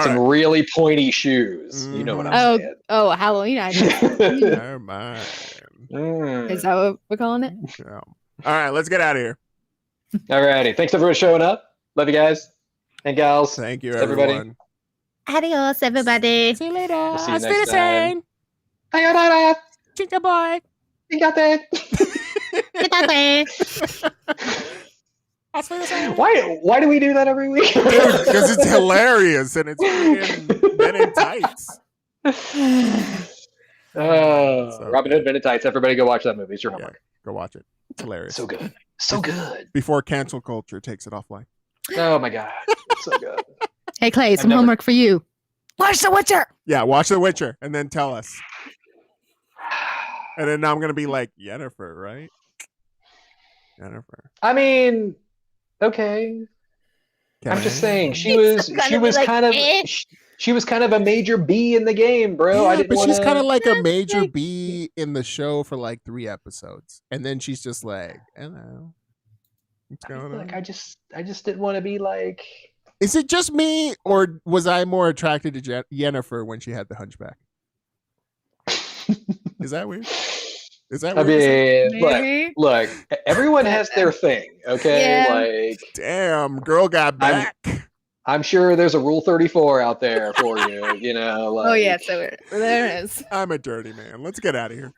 Some really pointy shoes. You know what I'm saying. Oh, Halloween items. Oh, my. Is that what we're calling it? Yeah. All right, let's get out of here. All righty. Thanks, everyone, for showing up. Love you guys and gals. Thank you, everybody. Adios, everybody. See you later. We'll see you next time. Chica boy. You got that. Why do we do that every week? Because it's hilarious and it's freaking Men in Tights. Robin Hood, Men in Tights. Everybody go watch that movie. It's your homework. Go watch it. It's hilarious. So good. So good. Before cancel culture takes it offline. Oh my God. So good. Hey, Clay, some homework for you. Watch The Witcher. Yeah, watch The Witcher and then tell us. And then I'm going to be like, Yennefer, right? Yennefer. I mean, okay. I'm just saying she was kind of a major B in the game, bro. Yeah, but she's kind of like a major B in the show for like 3 episodes, and then she's just like, hello, what's going on? Like I just didn't want to be like. Is it just me, or was I more attracted to Yennefer when she had the hunchback? Is that weird? Is that weird? I mean, look, everyone has their thing, okay? Yeah. Like, damn, girl got back. I'm sure there's a Rule 34 out there for you, you know. Like, oh, yeah, so there it is. I'm a dirty man. Let's get out of here.